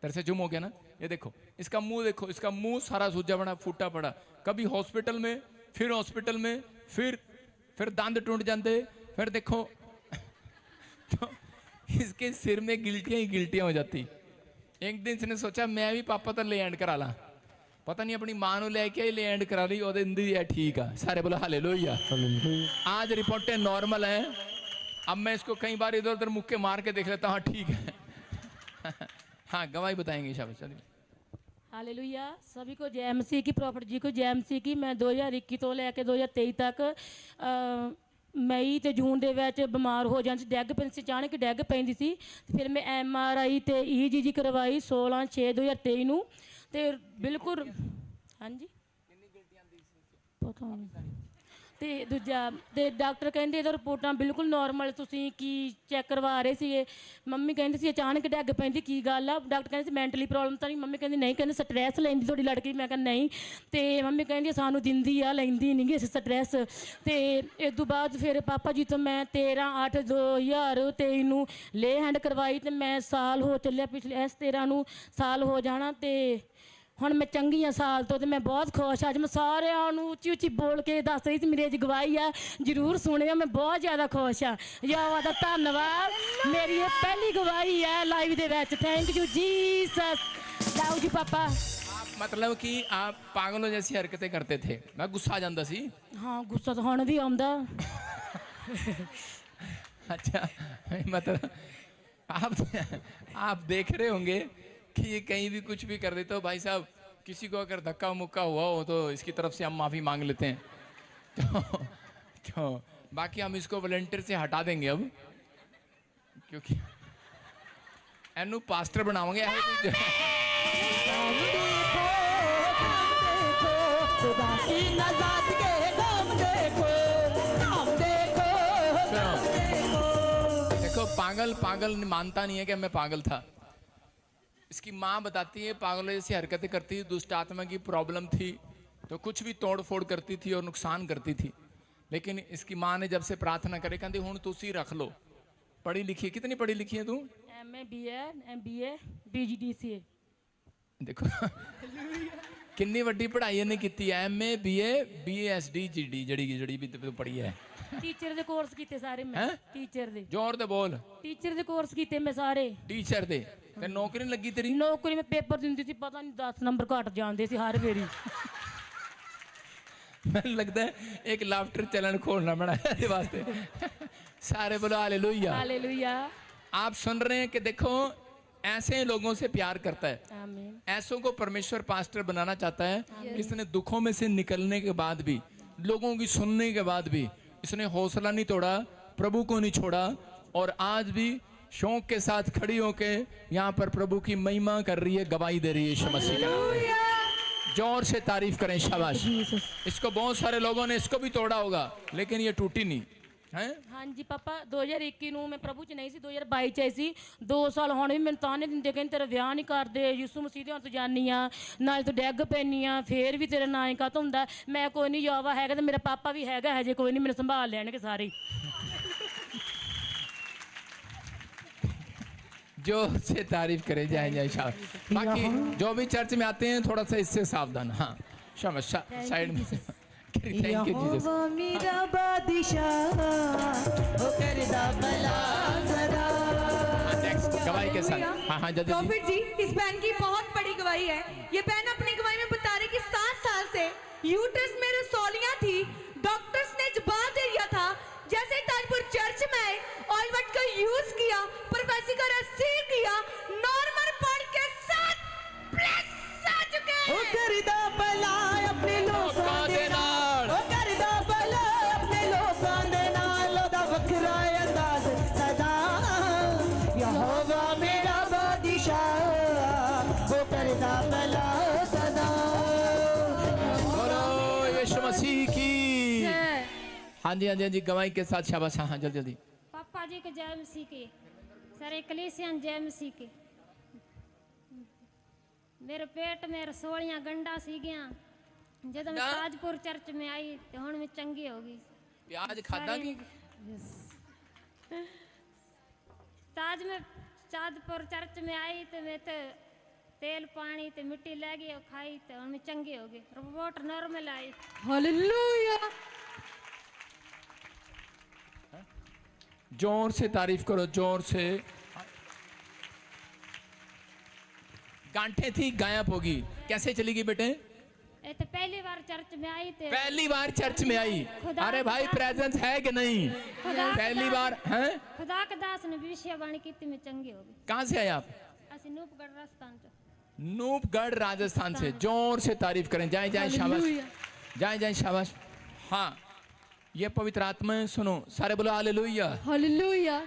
तरह से जूम हो गया ना। ये देखो इसका मुंह, देखो इसका मुंह सारा सूजा पड़ा, फूटा पड़ा। कभी हॉस्पिटल में, फिर हॉस्पिटल में, फिर दांत टूट जाते, फिर देखो तो इसके सिर में गिल्टियां ही गिल्टियां हो जाती। एक दिन इसने सोचा मैं भी पापा तो ले एंड करा ला, पता नहीं अपनी मां लेके ले एंड करा ली, ओदे इंदी है ठीक है। सारे बोलो हालेलुया। आज रिपोर्टें नॉर्मल है। अब मैं इसको कई बार इधर उधर मुक्के मार के देख लेता हूँ, हाँ ठीक है। हाँ गवाही बताएंगे शाबाश। चलिए हालेलुया। सभी को जय मसीह की, प्रॉफिट जी को जय मसीह की। मैं 2021 ਤੋਂ ਲੈ ਕੇ 2023 ਤੱਕ ਮਈ ਤੇ ਜੂਨ ਦੇ ਵਿੱਚ ਬਿਮਾਰ ਹੋ ਜਾਂਦੀ ਸੀ, ਡੈਗ ਪੈਂਦੀ ਸੀ, ਅਚਾਨਕ ਡੈਗ ਪੈਂਦੀ ਸੀ। ਤੇ ਫਿਰ ਮੈਂ MRI ਤੇ EGG ਕਰਵਾਈ 16/6/2023 ਨੂੰ, ਤੇ ਬਿਲਕੁਲ ਹਾਂਜੀ ਪਤਾ ਨਹੀਂ। ਤੇ ਦੂਜਾ ਤੇ ਡਾਕਟਰ ਕਹਿੰਦੇ ਇਹਦਾ ਰਿਪੋਰਟਾਂ ਬਿਲਕੁਲ ਨਾਰਮਲ, ਤੁਸੀਂ ਕੀ ਚੈੱਕ ਕਰਵਾ ਰਹੇ ਸੀਗੇ? ਮੰਮੀ ਕਹਿੰਦੀ ਸੀ ਅਚਾਨਕ ਡੈਗ ਪੈਂਦੀ, ਕੀ ਗੱਲ ਆ? ਡਾਕਟਰ ਕਹਿੰਦੇ ਸੀ ਮੈਂਟਲੀ ਪ੍ਰੋਬਲਮ ਤਾਂ ਨਹੀਂ? ਮੰਮੀ ਕਹਿੰਦੀ ਨਹੀਂ, ਕਹਿੰਦੇ ਸਟ੍ਰੈਸ ਲੈਂਦੀ ਤੁਹਾਡੀ ਲੜਕੀ। ਮੈਂ ਕਹਿੰਦਾ ਨਹੀਂ। ਤੇ ਮੰਮੀ ਕਹਿੰਦੀ ਸਾਨੂੰ ਦਿੰਦੀ ਆ, ਲੈਂਦੀ ਨਹੀਂ ਗੀ ਅਸੀਂ ਸਟ੍ਰੈਸ। ਤੇ ਇਸ ਤੋਂ ਬਾਅਦ ਫਿਰ ਪਾਪਾ ਜੀ ਤੋਂ ਮੈਂ 13/8/2023 ਨੂੰ ਲੇ ਹੈਂਡ ਕਰਵਾਈ, ਤੇ ਮੈਂ ਸਾਲ ਹੋ ਚੱਲਿਆ, ਪਿਛਲੇ ਇਸ 13 ਨੂੰ ਸਾਲ ਹੋ ਜਾਣਾ। ਤੇ ਹੁਣ ਮੈਂ ਚੰਗੀ ਹਾਂ ਸਾਲ ਤੋਂ, ਤੇ ਮੈਂ ਬਹੁਤ ਖੁਸ਼। ਅੱਜ ਮੈਂ ਸਾਰਿਆਂ ਨੂੰ ਉੱਚੀ ਉੱਚੀ ਬੋਲ ਕੇ ਦੱਸ ਰਹੀ ਸੀ, ਮੇਰੀ ਅੱਜ ਗਵਾਹੀ ਆ, ਜ਼ਰੂਰ ਸੁਣਿਓ। ਮੈਂ ਬਹੁਤ ਜ਼ਿਆਦਾ ਖੁਸ਼ ਹਾਂ। ਯਾਵਾ ਦਾ ਧੰਨਵਾਦ, ਮੇਰੀ ਇਹ ਪਹਿਲੀ ਗਵਾਹੀ ਹੈ ਲਾਈਵ ਦੇ ਵਿੱਚ। Thank you Jesus. लाओ जी पापा। आप मतलब कि आप पागलों जैसी हरकतें करते थे, मैं गुस्सा आ जाता सी। हाँ गुस्सा तो हुण भी आउंदा। अच्छा मतलब आप देख रहे होंगे कि ये कहीं भी कुछ भी कर देते हो। भाई साहब, किसी को अगर धक्का मुक्का हुआ हो तो इसकी तरफ से हम माफ़ी मांग लेते हैं। तो बाकी हम इसको वॉलंटियर से हटा देंगे अब, क्योंकि एनू पास्टर बनाओगे। खुदा की नजात के काम देखो, काम देखो, काम देखो। देखो पागल मानता नहीं है कि मैं पागल था। इसकी माँ बताती है पागलों जैसी हरकतें करती थी, दुष्ट आत्मा की प्रॉब्लम थी, तो कुछ भी तोड़ फोड़ करती थी और नुकसान करती थी। लेकिन इसकी माँ ने जब से प्रार्थना करे, कहती हुण तुसी रख लो। पढ़ी लिखी, कितनी पढ़ी लिखी है तू? MA BA MBA BGDCA। देखो किन्नी वड्डी पढ़ाई इन्हें की है। MA BA BSD GD जड़ी भी तू पढ़ी है। टीचर दे कोर्स कीते सारे मैं। टीचर दे जोर दे बोल। टीचर दे कोर्स कीते मैं सारे। टीचर दे ते नौकरी नहीं लगी तेरी? नौकरी में पेपर दिंदी थी, पता नहीं 10 नंबर घट जाते सी हर वेरी। मैंने लगता है एक लाफ्टर चैनल खोलना पड़ा है इसके वास्ते। सारे बोलो हालेलुया। हालेलुया। आप सुन रहे हैं कि देखो ऐसे लोगों से प्यार करता है, आमीन। ऐसों को परमेश्वर पास्टर बनाना चाहता है। इसने दुखों में से निकलने के बाद भी, लोगों की सुनने के बाद भी इसने हौसला नहीं तोड़ा, प्रभु को नहीं छोड़ा, और आज भी शौक के साथ खड़ी होके यहाँ पर प्रभु की महिमा कर रही है, गवाही दे रही है यीशु मसीह का नाम। जोर से तारीफ करें, शाबाश। इसको बहुत सारे लोगों ने इसको भी तोड़ा होगा, लेकिन ये टूटी नहीं। हैं? हाँ जी पापा 2021 ਨੂੰ ਮੈਂ ਪ੍ਰਭੂ ਚ ਨਹੀਂ ਸੀ 2022 ਚ ਆਈ ਸੀ 2 ਸਾਲ ਹੁਣ ਵੀ ਮੈਨੂੰ ਤਾਂ ਨਹੀਂ ਦਿੰਦੇ ਕਹਿੰਦੇ ਤੇਰਾ ਵਿਆਹ ਨਹੀਂ ਕਰਦੇ ਯਿਸੂ ਮਸੀਹ ਦੇ ਹੁਣ ਤੂੰ ਜਾਨੀ ਆ ਨਾਲ ਤੂੰ ਡੈਗ ਪੈਣੀ ਆ ਫੇਰ ਵੀ ਤੇਰਾ ਨਾਂ ਹੀ ਕਾਹਤੋਂ ਹੁੰਦਾ ਮੈਂ ਕੋਈ ਨਹੀਂ ਯੋਵਾ ਹੈਗਾ ਤੇ ਮੇਰਾ ਪਾਪਾ ਵੀ ਹੈਗਾ ਹਜੇ ਕੋਈ ਨਹੀਂ ਮੈਨੂੰ ਸੰਭਾਲ ਲੈਣਗੇ ਸਾਰੇ जो से तारीफ करे जाए जाए शाबाश बाकी जो भी चर्च में आते हैं थोड़ा सा इससे सावधान हाँ शाबाश साइड में थैंक यू जीसस यहोवा मेरा बादशाह वो करदा भला सदा। नेक्स्ट गवाही के साथ हाँ हाँ जल्दी प्रॉफिट जी इस बहन की बहुत बड़ी गवाही है। ये बहन अपनी गवाही में बता रही कि 7 साल से यूट्रस में रसौलियां थी, डॉक्टर्स ने जवाब दे दिया था। जैसे ही ताजपुर चर्च में आए ऑइलमेंट का यूज किया, प्रोफेसी का रिसीव किया, नॉर्मल पढ़ के 7 प्लस आ चुके वो हैं। करदा भला अपने लोकां दे नाल वो करदा भला अपने लोकां दे नाल ओदा वखरा अंदाज सदा। यहोवा मेरा बादशाह वो करदा भला सदा। बोलो यीशु मसीह की हाँ जी हाँ जी हाँ जी गवाही के साथ शाबाश हाँ हाँ जल्दी जल्दी पापा जी के जय मसीह के सारे कलीसियन जय मसीह के। मेरे पेट में रसोलियां गंडा सी गया जब मैं ताजपुर चर्च में आई तो हुण मैं चंगी हो गई। प्याज खादा की ताजपुर चर्च में आई तो मैं तो तेल पानी तो मिट्टी ले गई और खाई तो हुण मैं चंगी हो गई, रिपोर्ट नॉर्मल आई। हालेलुया। जोर से तारीफ करो जोर से। गांठें थी गायब होगी कैसे चली गई बेटे? ये तो पहली बार चर्च में आई तो पहली बार चर्च में आई। अरे भाई प्रेजेंस है कि नहीं? पहली बार हैं? खुदा के दास ने भविष्यवाणी की थी मैं चंगी हो गई। कहाँ से आए आप? असि नूपगढ़ राजस्थान से। नूपगढ़ राजस्थान से। जोर से तारीफ करें जाए जाए शाबाश जाए जाए शाबाश। हाँ ये पवित्र आत्मा सुनो सारे बोलो हालेलुया हालेलुया।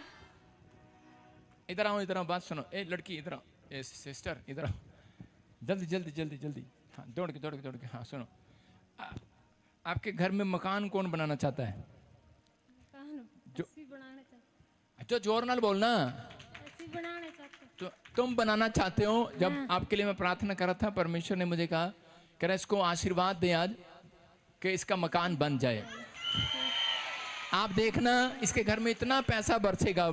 इधर आओ बात सुनो ए लड़की इधर आओ ए सिस्टर इधर आओ जल्दी जल्दी जल्दी जल्दी हाँ दौड़ के हाँ सुनो आपके घर में मकान कौन बनाना चाहता है? जो जोर नाल बोलना तो तुम बनाना चाहते हो। जब आपके लिए मैं प्रार्थना कर रहा था परमेश्वर ने मुझे कहा कि इसको आशीर्वाद दे आज कि इसका मकान बन जाए। आप देखना इसके घर में इतना पैसा बरसेगा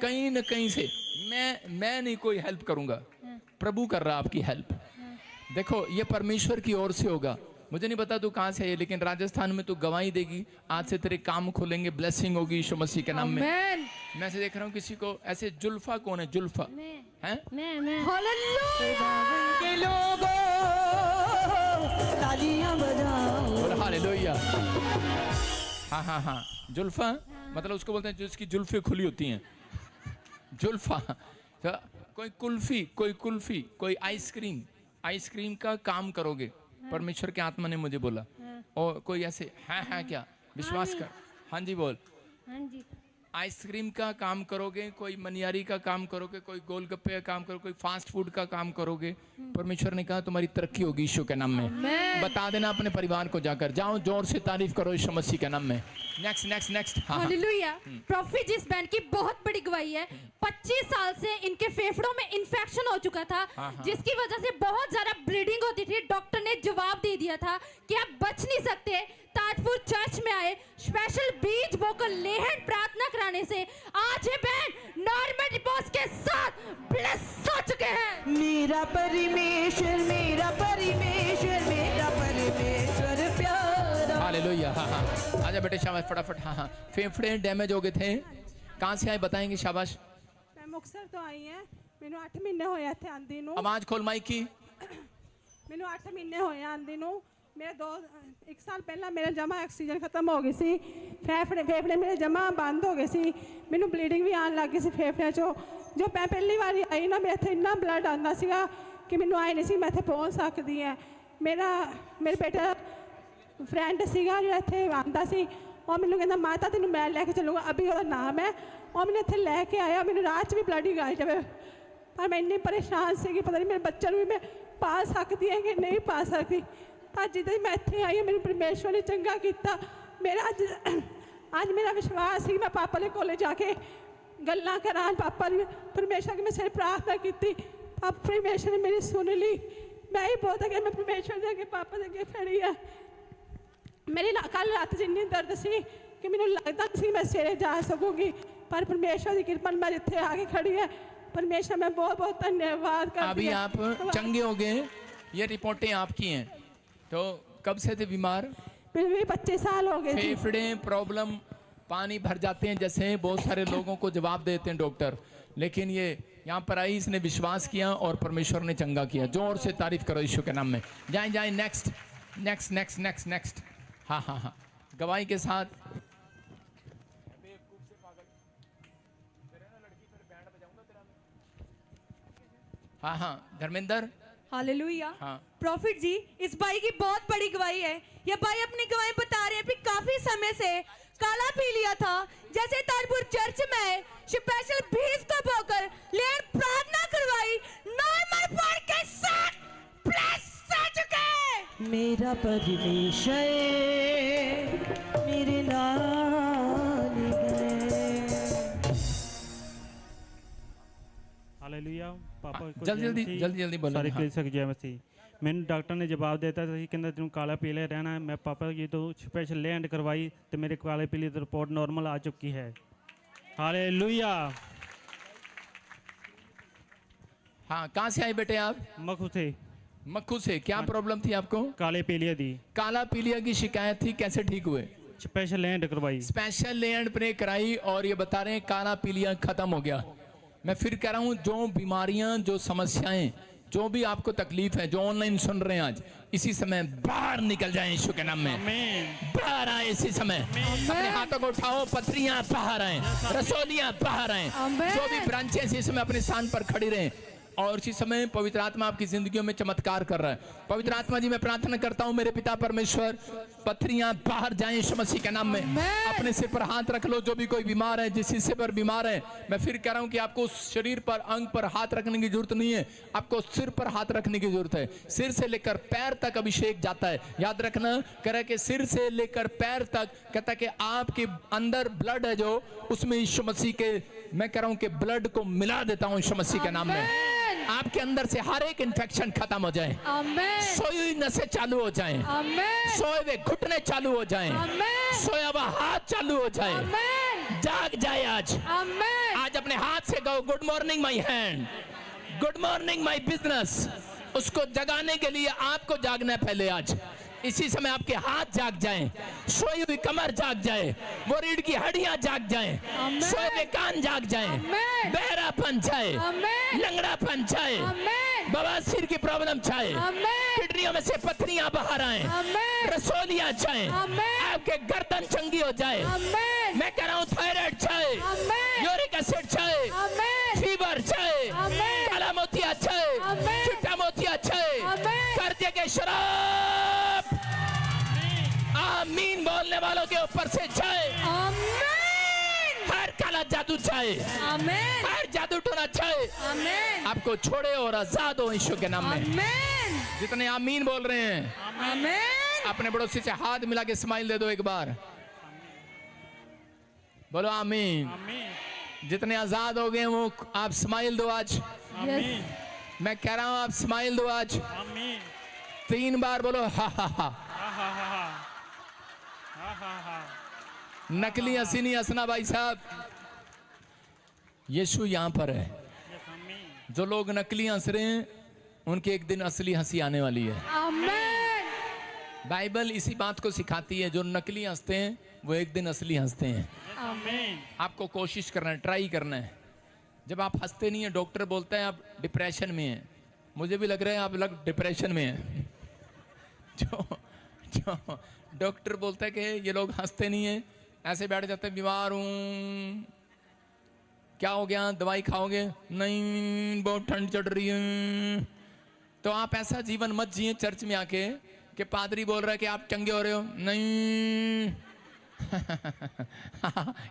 कहीं न कहीं से। मैं नहीं कोई हेल्प करूंगा, प्रभु कर रहा आपकी हेल्प। देखो ये परमेश्वर की ओर से होगा। मुझे नहीं पता तू कहाँ से है लेकिन राजस्थान में तू गवाही देगी। आज से तेरे काम खुलेंगे, ब्लेसिंग होगी यीशु मसीह के नाम में। मैं से देख रहा हूँ किसी को ऐसे। जुल्फा कौन है? जुल्फा हैं? मैं हालेलुया के लोगों तालियां बजाओ। हालेलुया। हाँ हाँ हाँ जुल्फा मतलब उसको बोलते हैं जिसकी जुल्फे खुली होती हैं जुल्फा। तो कोई कुल्फी कोई आइसक्रीम का काम करोगे परमेश्वर के आत्मा ने मुझे बोला। और कोई ऐसे हाँ क्या विश्वास कर हाँ जी बोल। हाँ जी आइसक्रीम का काम करोगे, कोई मनियारी का काम करोगे, कोई गोलगप्पे का काम करोगे, कोई फास्ट फूड का काम करोगे। परमेश्वर ने कहा तुम्हारी तरक्की होगी यीशु के नाम में। बता देना अपने परिवार को जाकर। जाओ जोर से तारीफ करो यीशु मसीह के नाम में। Next hallelujah. प्रॉफिट जिस बैंड की बहुत बड़ी गवाही है। 25 साल से इनके फेफड़ों में इन्फेक्शन हो चुका था जिसकी वजह से बहुत ज्यादा ब्लीडिंग होती थी। डॉक्टर ने जवाब दे दिया था कि आप बच नहीं सकते। ताजपुर चर्च में आए, स्पेशल बीज बोकर लेहन प्रार्थना कराने से आज ये बैंड नॉर्मल रिपोर्ट्स के साथ ब्लेस हो चुके हैं। मेरा परमेश्वर प्यारा। हालेलुया। हाँ आजा बेटे शाबाश फटाफट। हाँ फेफड़े डैमेज हो गए थे। कहाँ से आए बताएंगे शाबाश। मैं मुक्तसर तो आई है। मैंने 8 महीने होया थे आंदी नू। आवाज खोल माइक की। मैंने 8 महीने होया आंदी नू। मेरे 1 साल पहला मेरा जमा ऑक्सीजन खत्म हो गई सी। फेफड़े मेरे जमा बंद हो गए सी। मैनू ब्लीडिंग भी आन लग गई सी फेफड़े चो। जो मैं पहली बार आई ना मेरे इतना ब्लड आंदा सीगा कि मैनू आए नहीं सी मैं इत्थे पहुंच सकदी है। मेरे बेटा फ्रेंड सीगा जो इत्थे आंदा सी और मैनू कहंदा माता तेनू मैं लैके चलूँगा अभी ओहदा नाम है। और मैंने इत्थे लैके आया। मैनू राह च भी ब्लीडिंग आई जावे पर मैं इन्नी परेशान सी पता नहीं मेरे बच्चे भी मैं पा सकती है कि नहीं पा सकती। पर जिद्दां मैं इत्थे आई मैनू परमेश्वर ने चंगा किया। मेरा ਅੱਜ ਮੇਰਾ ਵਿਸ਼ਵਾਸ ਸੀ ਮੈਂ ਪਾਪਾ ਦੇ ਕੋਲੇ ਜਾ ਕੇ ਗੱਲਾਂ ਕਰਾਂ ਪਾਪਾ ਦੀ ਪਰਮੇਸ਼ਰ ਅੱਗੇ ਮੈਂ ਸਿਰ ਪ੍ਰਾਰਥਨਾ ਕੀਤੀ ਪਾਪਾ ਪਰਮੇਸ਼ਰ ਨੇ ਮੇਰੀ ਸੁਣ ਲਈ ਮੈਂ ਹੀ ਬਹੁਤ ਅੱਗੇ ਮੈਂ ਪਰਮੇਸ਼ਰ ਦੇ ਅੱਗੇ ਪਾਪਾ ਦੇ ਅੱਗੇ ਖੜੀ ਆ ਮੇਰੀ ਕੱਲ ਰਾਤ ਜਿੰਨੀ ਦਰਦ ਸੀ ਕਿ ਮੈਨੂੰ ਲੱਗਦਾ ਨਹੀਂ ਸੀ ਮੈਂ ਸਵੇਰੇ ਜਾ ਸਕੂੰਗੀ पर परमेश्वर की कृपा मैं जिथे आके खड़ी है परमेश्वर मैं बहुत बहुत धन्यवाद करती अभी आप चंगे हो गए, ये रिपोर्टें आपकी हैं। तो कब से थे बीमार? फिर भी 25 साल हो गए। फेफड़े प्रॉब्लम, पानी भर जाते हैं जैसे बहुत सारे लोगों को जवाब देते हैं डॉक्टर, लेकिन ये यहाँ पर आई, इसने विश्वास किया और परमेश्वर ने चंगा किया। जोर से तारीफ करो यीशु के नाम में। जाएं जाएं, next next next next next. हाँ हाँ हाँ, गवाही के साथ। हाँ हाँ, धर्मेंद्र। हालेलुया। हाँ। प्रॉफिट जी, इस भाई की बहुत बड़ी गवाही है। ये भाई अपनी गवाही बता रहे हैं कि काफी समय से काला पी लिया था, जैसे तारपुर चर्च में स्पेशल भीख को बोकर लेन प्रार्थना करवाई, नॉर्मल पॉइंट के साथ प्लस आ चुके। मेरा परमेश्वर मेरे नाल है। हालेलुया। पापा जल्दी जल्दी बोलो। सारी कलीसिया की जय मसीह। मैंने डॉक्टर ने जवाब देता था कि कहना तेन काला पीले रहना है। मैं पापा की तो स्पेशल लैंड करवाई तो मेरे काले पीले तो रिपोर्ट नॉर्मल आ चुकी है। हालेलुया। हाँ, कहाँ से आए बेटे आप? मखू से। मक्खू से। क्या प्रॉब्लम थी आपको? काले पीलिया दी। काला पीलिया की शिकायत थी, कैसे ठीक हुए? स्पेशल लैंड करवाई। स्पेशल लैंड प्रे कराई और ये बता रहे हैं काला पीलिया खत्म हो गया। मैं फिर कह रहा हूं, जो बीमारियां, जो समस्याएं, जो भी आपको तकलीफ है, जो ऑनलाइन सुन रहे हैं आज, इसी समय बाहर निकल जाएं यीशु के नाम में। बाहर आए इसी समय। अपने हाथों को उठाओ, पथरियां बाहर आए, रसोलियां बाहर आए, जो भी ब्रांचेस इस समय अपने स्थान पर खड़ी रहे। और इसी समय पवित्र आत्मा आपकी जिंदगियों में चमत्कार कर रहा है। पवित्र आत्मा जी, मैं प्रार्थना करता हूं मेरे पिता परमेश्वर, पथरियां बाहर जाएं यीशु मसीह के नाम में। अपने सिर पर हाथ रख लो, जो भी कोई बीमार है, जिस हिस्से पर बीमार है। मैं फिर कह रहा हूं कि आपको उस शरीर पर, अंग पर हाथ रखने की जरूरत नहीं है, आपको सिर पर हाथ रखने की जरूरत है। सिर से लेकर पैर तक अभिषेक जाता है। याद रखना, कह रहा है कि सिर से लेकर पैर तक, कहता है कि आपके अंदर ब्लड है जो, उसमें यीशु मसीह के, मैं कह रहा हूं कि ब्लड को मिला देता हूं यीशु मसीह के नाम में। आपके अंदर से हर एक इन्फेक्शन खत्म हो जाए, सोई हुई नसें चालू हो जाएं, सोए हुए घुटने चालू हो जाएं, सोया हुआ हाथ चालू हो जाए, जाग जाए आज। आज अपने हाथ से कहो, good morning my hand, good morning my business. उसको जगाने के लिए आपको जागना है पहले। आज इसी समय आपके हाथ जाग जाएं, सोई हुई कमर जाग जाए, वो रीढ़ की हड्डियां जाग जाएं, सोए हुए कान जाग जाएं, बहरापन जाए, लंगड़ापन जाए, बवासीर की प्रॉब्लम जाए, किडनियों में से पथरियां बाहर आए, रसोलियां जाए, आपके गर्दन चंगी हो जाए। मैं कह रहा हूँ थायराइड जाए, यूरिक एसिड जाए, फीवर जाए, काला मोतिया जाए, चिट्टा मोतिया जाए, कर्जे के शराब आमीन बोलने वालों के ऊपर से जाए। हर काला जादू जाए, हर जादू टोना जाए, आपको छोड़े और आजाद हो यीशु के नाम में। जितने आमीन बोल रहे हैं, अपने पड़ोसी से हाथ मिला के स्माइल दे दो एक बार, बोलो आमीन। जितने आजाद हो गए वो आप स्माइल दो आज। मैं कह रहा हूं आप स्माइल दो आज। 3 बार बोलो हा हा हा। नकली हंसी नहीं हंसना भाई साहब, यीशु यहां पर है। जो लोग नकली हंस रहे हैं उनकी एक दिन असली हंसी आने वाली है। बाइबल इसी बात को सिखाती है, जो नकली हंसते हैं वो एक दिन असली हंसते हैं। आपको कोशिश करना है, ट्राई करना है। जब आप हंसते नहीं है, डॉक्टर बोलता है आप डिप्रेशन में हैं। मुझे भी लग रहा है आप डिप्रेशन में हैं। जो डॉक्टर बोलता है कि ये लोग हंसते नहीं है, ऐसे बैठ जाते हैं, बीमार हूँ, क्या हो गया, दवाई खाओगे? नहीं, बहुत ठंड चढ़ रही है। तो आप ऐसा जीवन मत जिए चर्च में आके कि पादरी बोल रहा है कि आप चंगे हो रहे हो। नहीं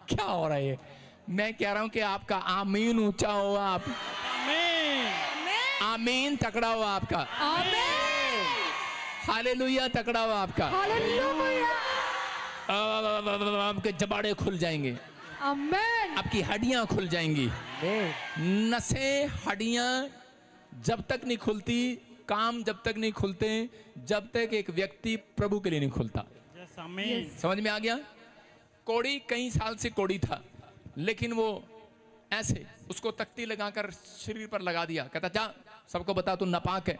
क्या हो रहा है? मैं कह रहा हूं कि आपका आमीन ऊंचा हो, आप आमीन तकड़ा हो आपका, हालेलुया तकड़ा हो आपका। आपके जबाड़े खुल जाएंगे, आमेन। आपकी हड्डियां खुल जाएंगी। नसें, हड्डियां जब तक नहीं खुलती, काम जब तक नहीं खुलते, जब तक एक व्यक्ति प्रभु के लिए नहीं खुलता। समझ में आ गया? कोड़ी कई साल से कोड़ी था, लेकिन वो ऐसे उसको तख्ती लगाकर शरीर पर लगा दिया, कहता जा सबको बता तू नापाक है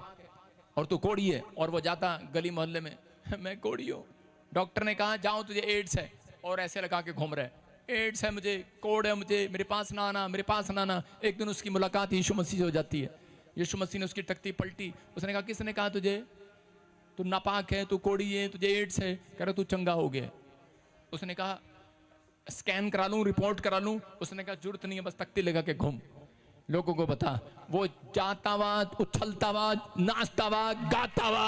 और तू कोड़ी है। और वो जाता गली मोहल्ले में, मैं कोड़ी हूँ। डॉक्टर ने कहा जाओ तुझे एड्स है, और ऐसे लगा के घूम रहा है, एड्स है मुझे, कोड़ है मुझे, मेरे पास ना आना, मेरे पास ना आना। एक दिन उसकी मुलाकात यीशु मसीह से हो जाती है। यीशु मसीह ने उसकी तख्ती पलटी, उसने कहा किसने कहा तुझे तू नापाक है, तू कोड़ी है, तुझे एड्स है? कह रहा तू चंगा हो गया। उसने कहा स्कैन करा लूं, रिपोर्ट करा लूं? उसने कहा जरूरत नहीं है, बस तख्ती लगा के घूम, लोगों को बता। वो जाता हुआ, उछलता हुआ, नाचता हुआ, गाता हुआ,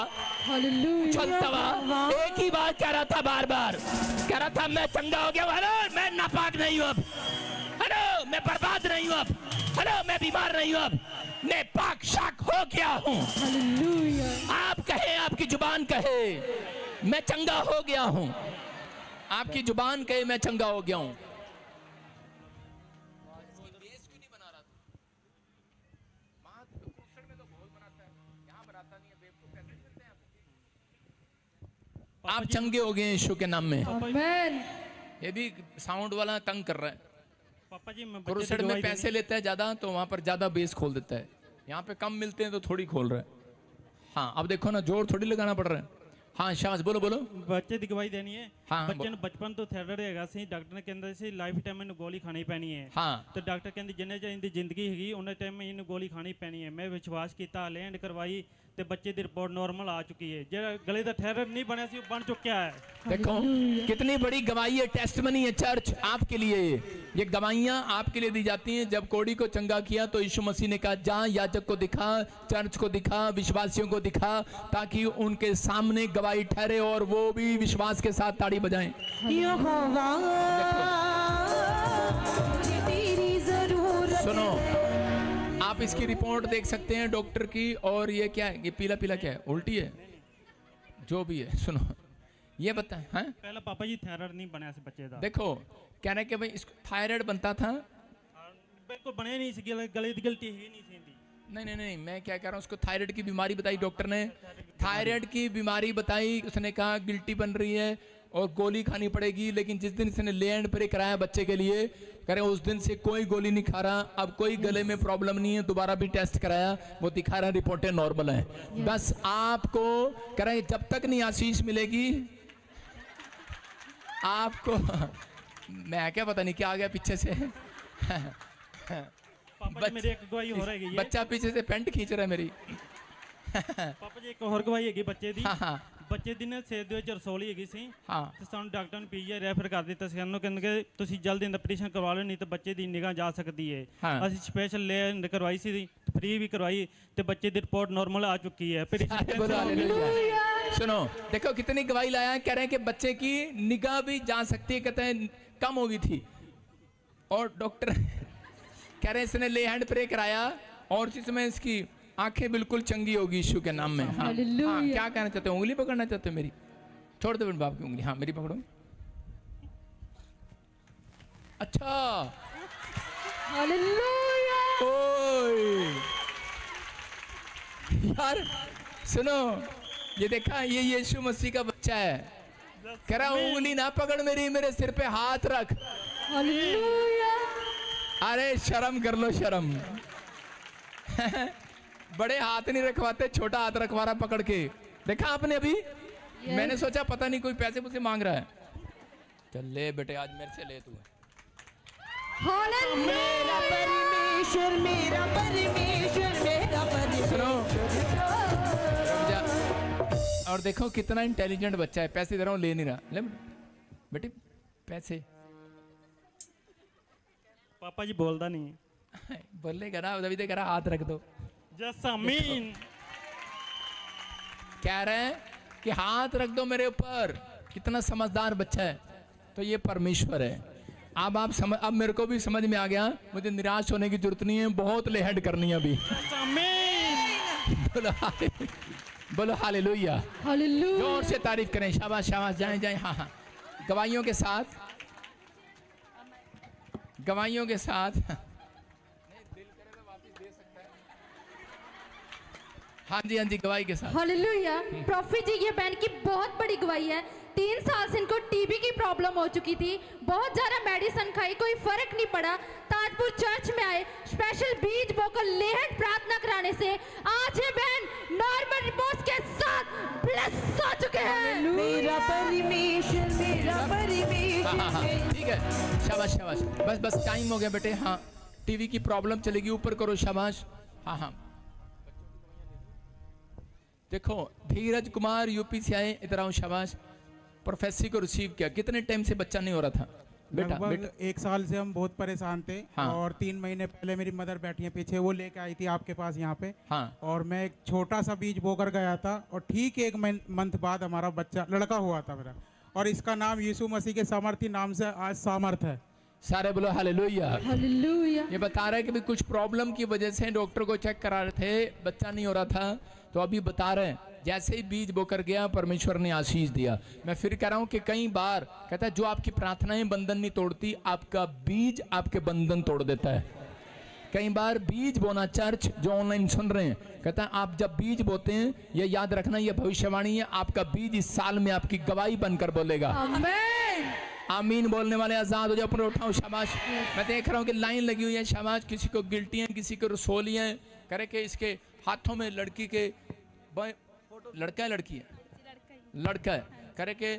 उछलता हुआ, एक ही बात कह रहा था बार बार, कह रहा था मैं चंगा हो गया हूं, हेलो मैं नापाक नहीं हूं अब, हेलो मैं बर्बाद नहीं हूं अब, हेलो मैं बीमार नहीं हूं अब, मैं पाक शाक हो गया हूं। आप कहे, आपकी जुबान कहे मैं चंगा हो गया हूं, आपकी जुबान कहे मैं चंगा हो गया हूं। आप चंगे हो गए यीशु के नाम में। आमेन। ये भी साउंड वाला तंग कर रहा है। पापा जी मैं क्रूसेड में पैसे लेता है ज्यादा, तो वहां पर ज्यादा बेस खोल देता है। यहाँ पे कम मिलते हैं तो थोड़ी खोल रहा है। हाँ अब देखो ना, जोर थोड़ी लगाना पड़ रहा है। हाँ शाबाश, बोलो बोलो। ਬੱਚੇ ਦੀ ਗਵਾਹੀ ਦੇਣੀ ਹੈ। हाँ ਬੱਚੇ ਨੂੰ ਬਚਪਨ ਤੋਂ ਥਾਇਰਾਇਡ ਹੈਗਾ ਸੀ, ਡਾਕਟਰ ਨੇ ਕਹਿੰਦਾ ਸੀ ਲਾਈਫ ਟਾਈਮ ਇਹਨੂੰ ਗੋਲੀ ਖਾਣੀ ਪੈਣੀ ਹੈ। हाँ ਤੇ ਡਾਕਟਰ ਕਹਿੰਦੇ ਜਿੰਨੇ ਚਿਰ ਇਹਦੀ ਜ਼ਿੰਦਗੀ ਹੈਗੀ ਉਹਨੇ ਟਾਈਮ ਇਹਨੂੰ ਗੋਲੀ ਖਾਣੀ ਪੈਣੀ ਹੈ। ਮੈਂ ਵਿਸ਼ਵਾਸ ਕੀਤਾ, ਲੈਂਡ ਕਰਵਾਈ ਤੇ ਬੱਚੇ ਦੀ ਰਿਪੋर्ट नॉर्मल आ चुकी है। ਜਿਹੜਾ ਗਲੇ ਦਾ ਥਾਇਰਾਇਡ ਨਹੀਂ ਬਣਿਆ ਸੀ ਉਹ ਬਣ ਚੁੱਕਿਆ ਹੈ। देखो कितनी बड़ी गवाही है, टेस्टमनी है चर्च आपके लिए। ये गवाहियां आपके लिए दी जाती हैं। जब कोड़ी को चंगा किया तो यीशु मसीह ने कहा जा याजक को दिखा, चर्च को दिखा, विश्वासियों को दिखा, ताकि उनके सामने गवाही ठहरे और वो भी विश्वास के साथ ताड़ी बजाएं। सुनो, आप इसकी रिपोर्ट देख सकते हैं डॉक्टर की। और ये क्या है, ये पीला पीला क्या है, उल्टी है, जो भी है। सुनो ये बता, हाँ ਪਹਿਲਾਂ ਪਾਪਾ ਜੀ ਥਾਇਰਾਇਡ ਨਹੀਂ ਬਣਿਆ ਸੀ ਬੱਚੇ ਦਾ। देखो कह रहे कि भाई इसको थायराइड बनता था, ਬਿਲਕੁਲ ਬਣਿਆ ਨਹੀਂ ਸੀ, ਗਲੇ ਦੀ ਗਲਤੀ ਹੀ ਨਹੀਂ ਸੀ। नहीं नहीं नहीं, मैं क्या कह रहा हूँ, उसको थायराइड की बीमारी बताई डॉक्टर ने, थायराइड की बीमारी बताई। उसने कहा गिल्टी बन रही है और गोली खानी पड़ेगी। लेकिन जिस दिन इसने ले एंड प्रे कराया बच्चे के लिए, कह रहे उस दिन से कोई गोली नहीं खा रहा, अब कोई गले में प्रॉब्लम नहीं है। दोबारा भी टेस्ट कराया, वो दिखा रहा है रिपोर्टें नॉर्मल है। बस आपको कह रहे जब तक नहीं आशीष मिलेगी आपको मैं क्या पता नहीं क्या आ गया पीछे से ਪਾਪਾ ਜੀ ਮੇਰੀ ਇੱਕ ਗਵਾਹੀ ਹੋਰ ਹੈਗੀ ਹੈ। बच्चा पीछे से पेंट खींच रहा है मेरी ਪਾਪਾ ਜੀ ਇੱਕ ਹੋਰ ਗਵਾਹੀ ਹੈਗੀ ਬੱਚੇ ਦੀ। हाँ हाँ ਬੱਚੇ ਦੀ ਨਾ ਸਿਰ ਦੇ ਵਿੱਚ ਰਸੌਲੀ ਹੈਗੀ ਸੀ हाँ ਤੇ ਸਾਨੂੰ ਡਾਕਟਰ ਨੇ ਪੀਜੀ ਰੈਫਰ ਕਰ ਦਿੱਤਾ ਸੀ। ਉਹਨੂੰ ਕਹਿੰਦੇ ਕਿ ਤੁਸੀਂ ਜਲਦੀ ਇੰਜੈਕਸ਼ਨ ਕਰਵਾ ਲਓ, ਨਹੀਂ ਤਾਂ ਬੱਚੇ ਦੀ ਨਿਗਾਹ ਜਾ ਸਕਦੀ ਹੈ। ਹਾਂ। ਅਸੀਂ ਸਪੈਸ਼ਲ ਲੈ ਕਰਵਾਈ ਸੀ, ਫ੍ਰੀ ਵੀ ਕਰਵਾਈ ਤੇ ਬੱਚੇ ਦੀ ਰਿਪੋर्ट नॉर्मल आ चुकी है। फिर बोलो हालेलुया। सुनो देखो कितनी गवाही लाया है। कह रहे हैं कि बच्चे की निगाह भी जा सकती है, कहते हैं कम हो गई थी। और डॉक्टर कह रहे हैं इसने ले हैंड प्रे कराया और इसी समय इसकी आंखें बिल्कुल चंगी होगी यीशु के नाम में। हाँ, हाँ क्या कहना चाहते हो, उंगली पकड़ना चाहते हो मेरी? छोड़ दो बाप की उंगली, हाँ मेरी पकड़ो। अच्छा ओए यार सुनो, ये देखा, ये यीशु मसीह का बच्चा है। कह रहा उंगली ना पकड़ मेरी, मेरे सिर पे हाथ रख। अरे शर्म कर लो, शर्म बड़े हाथ नहीं रखवाते, छोटा हाथ रखवा रहा पकड़ के। देखा आपने अभी? मैंने सोचा पता नहीं कोई पैसे मुझसे मांग रहा है। चल ले बेटे, आज मेरे से ले तू। मेरा परमेश्वर, मेरा परमेश्वर, मेरा परमेश्वर। और देखो कितना इंटेलिजेंट बच्चा है, पैसे दे रहा हूँ ले नहीं रहा। ले बेटे पैसे। पापा जी बोलता नहीं बोलेगा ना, अभी देख रहा हाथ रख दो। जसमीन कह रहे हैं कि हाथ रख दो मेरे ऊपर। कितना समझदार बच्चा है। तो ये परमेश्वर है। अब मेरे को भी समझ में आ गया, मुझे निराश होने की जरूरत नहीं है, बहुत लेहड करनी है अभी। बोलो हालेलुया। जोर से तारीफ करें, शाबाश शाबाश, जाएं जाएं। हाँ हाँ गवाहियों के साथ, गवाहियों के साथ हाँ जी, हाँ जी, गवाही के साथ। हालेलुया। प्रॉफिट जी, ये बहन की बहुत बड़ी गवाही है। 3 साल से इनको टीबी की प्रॉब्लम हो चुकी थी, बहुत ज्यादा मेडिसिन खाई, कोई फर्क नहीं पड़ा। ताजपुर चर्च में आए, स्पेशल बीज बोकर लेहट प्रार्थना कराने से आज ये बहन नॉर्मल रिपोर्ट्स के साथ ब्लेस हो चुके हैं। मेरा परमेश्वर, मेरा परमेश्वर। ठीक है, शाबाश शाबाश, बस बस टाइम हो गया बेटे। हाँ, टीवी की प्रॉब्लम चलेगी, ऊपर करो, शाबाश। हाँ हाँ, देखो धीरज कुमार यूपी से आए, इधर आओ, शाबाश। प्रोफेसी को रिसीव किया, कितने टाइम से बच्चा नहीं हो रहा था बेटा? लगभग 1 साल से हम बहुत परेशान थे। हाँ। और 3 महीने पहले मेरी मदर बैठी है पीछे, वो लेके आई थी आपके पास यहाँ पे। हाँ। और मैं एक छोटा सा बीज बोकर गया था और ठीक 1 मंथ बाद हमारा बच्चा लड़का हुआ था मेरा, और इसका नाम यीशु मसीह के सामर्थी नाम से आज सामर्थ है। सारे बोलो हालेलुया। हालेलुया। ये बता रहा है कि भी कुछ प्रॉब्लम की वजह से डॉक्टर को चेक करा रहे थे, बच्चा नहीं हो रहा था, तो अभी बता रहे हैं जैसे ही बीज बोकर गया परमेश्वर ने आशीष दिया। मैं फिर कह रहा हूं कि कई बार कहता है जो आपकी प्रार्थनाएं बंधन नहीं तोड़ती, आपका बीज आपके बंधन तोड़ देता है। कई बार बीज बोना, चर्च जो ऑनलाइन सुन रहे हैं, कहता है आप जब बीज बोते हैं, ये याद रखना, ये भविष्यवाणी है, आपका बीज इस साल में आपकी गवाही बनकर बोलेगा। आमीन। आमीन बोलने वाले आजाद हो जाओ, अपने उठाओ, शाबाश। मैं देख रहा हूँ कि लाइन लगी हुई है, शाबाश। किसी को गिल्टियाँ, किसी को रसोलियाँ, करे के इसके हाथों में लड़की के, लड़का है लड़की है, लड़का है, करे के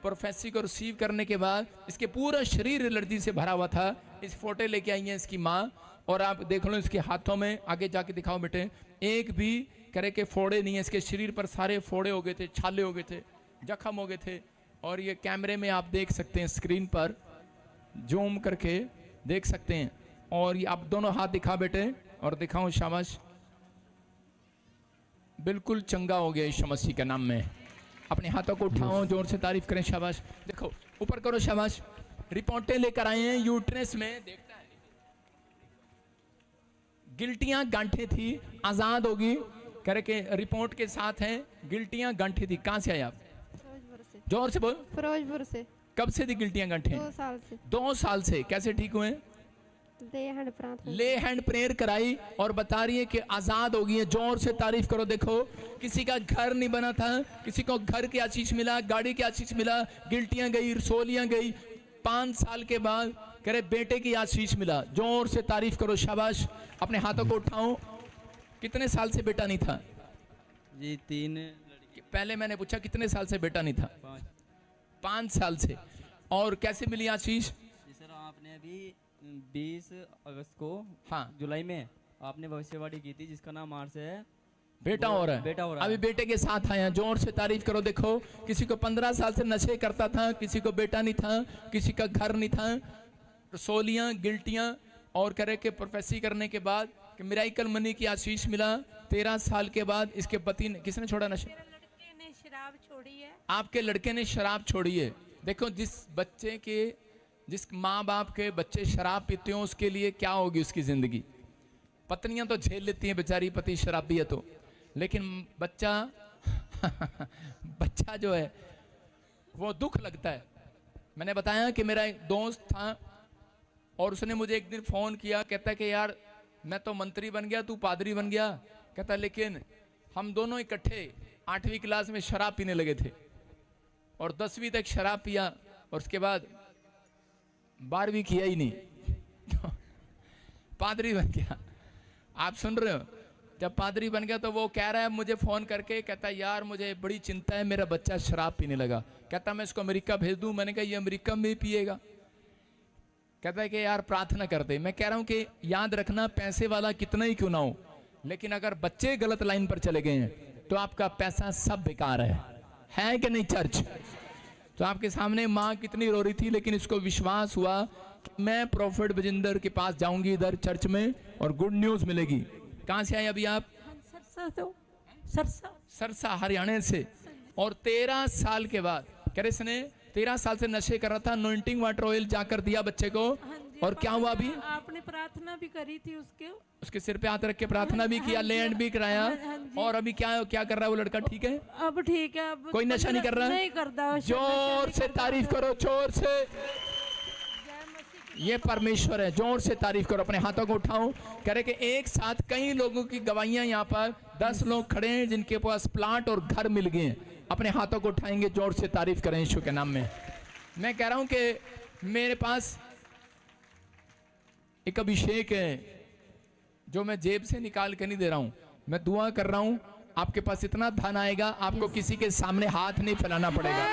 प्रोफेसी को रिसीव करने के बाद इसके पूरा शरीर एलर्जी से भरा हुआ था। इस फोटो लेके आई है इसकी माँ, और आप देख लो इसके हाथों में, आगे जाके दिखाओ बेटे, एक भी करे के फोड़े नहीं है, इसके शरीर पर सारे फोड़े हो गए थे, छाले हो गए थे, जख्म हो गए थे। और ये कैमरे में आप देख सकते हैं, स्क्रीन पर जूम करके देख सकते हैं। और ये आप दोनों हाथ दिखा बेटे, और दिखाओ, शाबाश, बिल्कुल चंगा हो गया यीशु मसीह के नाम में। अपने हाथों को उठाओ, जोर से तारीफ करें, शाबाश। देखो ऊपर करो, शाबाश। रिपोर्टें लेकर आए हैं, यूट्रस में देखता है गिल्टियां गांठें थी, आजाद होगी, करे के रिपोर्ट के साथ है, गिल्टियां गांठें थी। कहां से आए आप? जोर से बोल। फिरोजपुर से। कब से थी गिल्टियां गांठें? 2 साल से। 2 साल से। कैसे ठीक हुए? ले हैंड प्रेयर कराई और बता रही है कि आजाद हो गई है। जोर से तारीफ करो। देखो किसी का घर नहीं बना था, किसी को घर की आशीष मिला, गाड़ी की आशीष मिला, गिल्टियां गई, रसोलियां गई। 5 साल के बाद कह रहे बेटे की आशीष मिला। जोर से तारीफ करो, शाबाश। अपने हाथों को उठाओ। कितने साल से बेटा नहीं था? जी 3। पहले मैंने पूछा कितने साल से बेटा नहीं था? 5 साल से। और कैसे मिली आशीष? जी सर, आपने अभी 20 अगस्त को, हाँ, जुलाई में आपने भविष्यवाणी की थी जिसका नाम मार्च है, बेटा हो रहा है। बेटा हो रहा है। अभी बेटे के साथ आया। जोर से तारीफ करो। देखो किसी को 15 साल से नशे करता था, किसी को बेटा नहीं था, किसी का घर नहीं था, रसोलियां, गिल्टियां, और करे के प्रोफेसी करने के बाद कि मिराइकल मनी की आशीष मिला। 13 साल के बाद इसके पति ने, किसने छोड़ा नशे? लड़के ने शराब छोड़ी है। आपके लड़के ने शराब छोड़ी है। देखो जिस बच्चे के, जिस माँ बाप के बच्चे शराब पीते हो, उसके लिए क्या होगी उसकी जिंदगी। पत्नियां तो झेल लेती हैं बेचारी, पति शराबी है तो, लेकिन बच्चा बच्चा जो है वो दुख लगता है। मैंने बताया कि मेरा एक दोस्त था और उसने मुझे एक दिन फोन किया, कहता कि यार मैं तो मंत्री बन गया, तू पादरी बन गया। कहता लेकिन हम दोनों इकट्ठे 8वीं क्लास में शराब पीने लगे थे और 10वीं तक शराब पिया और उसके बाद 12वीं किया ही नहीं। पादरी बन गया। आप सुन रहे हो? जब पादरी बन गया तो वो कह रहा है मुझे फोन करके, कहता यार मुझे बड़ी चिंता है, मेरा बच्चा शराब पीने लगा। कहता मैं इसको अमेरिका भेज दूं। मैंने कहा ये अमेरिका में भी पिएगा? कहता है कि यार प्रार्थना कर दे। मैं कह रहा हूं कि याद रखना, पैसे वाला कितना ही क्यों ना हो, लेकिन अगर बच्चे गलत लाइन पर चले गए हैं तो आपका पैसा सब बेकार है कि नहीं चर्च? तो आपके सामने माँ कितनी रो रही थी, लेकिन इसको विश्वास हुआ कि मैं प्रॉफिट बजिंदर के पास जाऊंगी इधर चर्च में और गुड न्यूज मिलेगी। कहाँ से आए अभी आप? सरसा हरियाणा से। और 13 साल के बाद कह रहे इसने 13 साल से नशे कर रहा था, अनॉइंटिंग वाटर ऑयल जाकर दिया बच्चे को और क्या हुआ अभी? आपने प्रार्थना भी करी थी उसके सिर पे हाथ रख के प्रार्थना भी किया, लैंड भी कराया। और अभी क्या कर रहा है वो लड़का? ठीक है, अब ठीक है। अब कोई नशा नहीं कर रहा? नहीं करता। जोर से तारीफ करो, जोर से। ये परमेश्वर है, जोर से तारीफ करो। अपने हाथों को उठाओ। कह रहे कि एक साथ कई लोगों की गवाहियां यहाँ पर 10 लोग खड़े हैं जिनके पास प्लाट और घर मिल गए हैं। अपने हाथों को उठाएंगे, जोर से तारीफ करें यीशु के नाम में। मैं कह रहा हूं कि मेरे पास एक अभिषेक है जो मैं जेब से निकाल के नहीं दे रहा हूं। मैं दुआ कर रहा हूं, आपके पास इतना धन आएगा, आपको किसी के सामने हाथ नहीं फैलाना पड़ेगा।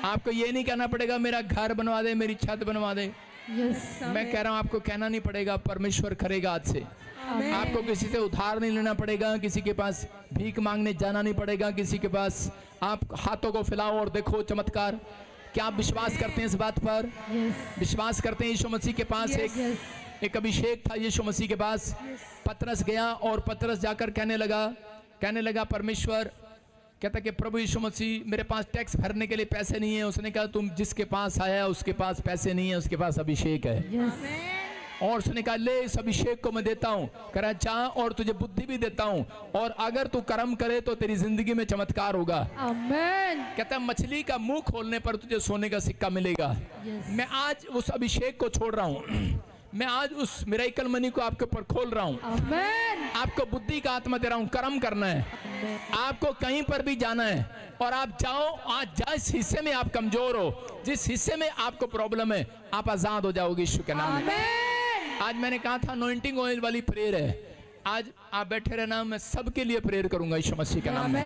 आपको ये नहीं कहना पड़ेगा मेरा घर बनवा दे, मेरी छत बनवा दे। मैं कह रहा हूं आपको कहना नहीं पड़ेगा, परमेश्वर करेगा आज से। आपको किसी से उधार नहीं लेना पड़ेगा, किसी के पास भीख मांगने जाना नहीं पड़ेगा, किसी के पास। आप हाथों को फैलाओ और देखो चमत्कार। क्या आप विश्वास करते हैं इस बात पर? विश्वास करते हैं? यीशु मसीह के पास एक अभिषेक था। यीशु मसीह के पास पतरस गया और पतरस जाकर कहने लगा परमेश्वर, कहता कि प्रभु यीशु मसीह, मेरे पास टैक्स भरने के लिए पैसे नहीं है। उसने कहा तुम जिसके पास आया उसके पास पैसे नहीं है, उसके पास अभिषेक है। और उसने कहा ले इस अभिषेक को मैं देता हूँ, कह रहा जा और तुझे बुद्धि भी देता हूँ, और अगर तू कर्म करे तो तेरी जिंदगी में चमत्कार होगा। आमीन। कहता मछली का मुंह खोलने पर तुझे सोने का सिक्का मिलेगा। मैं आज उस अभिषेक को छोड़ रहा हूँ। मैं आज उस मिरेकल मनी को आपके ऊपर खोल रहा हूँ। आपको बुद्धि का आत्मा दे रहा हूँ, कर्म करना है। आपको कहीं पर भी जाना है और आप जाओ। आज जिस हिस्से में आप कमजोर हो, जिस हिस्से में आपको प्रॉब्लम है, आप आजाद हो जाओगे यीशु के नाम में। आज मैंने कहा था अनॉइंटिंग ऑयल वाली प्रेयर है। आज आप बैठे रहना, मैं सबके लिए प्रेयर करूंगा यीशु मसीह के नाम में।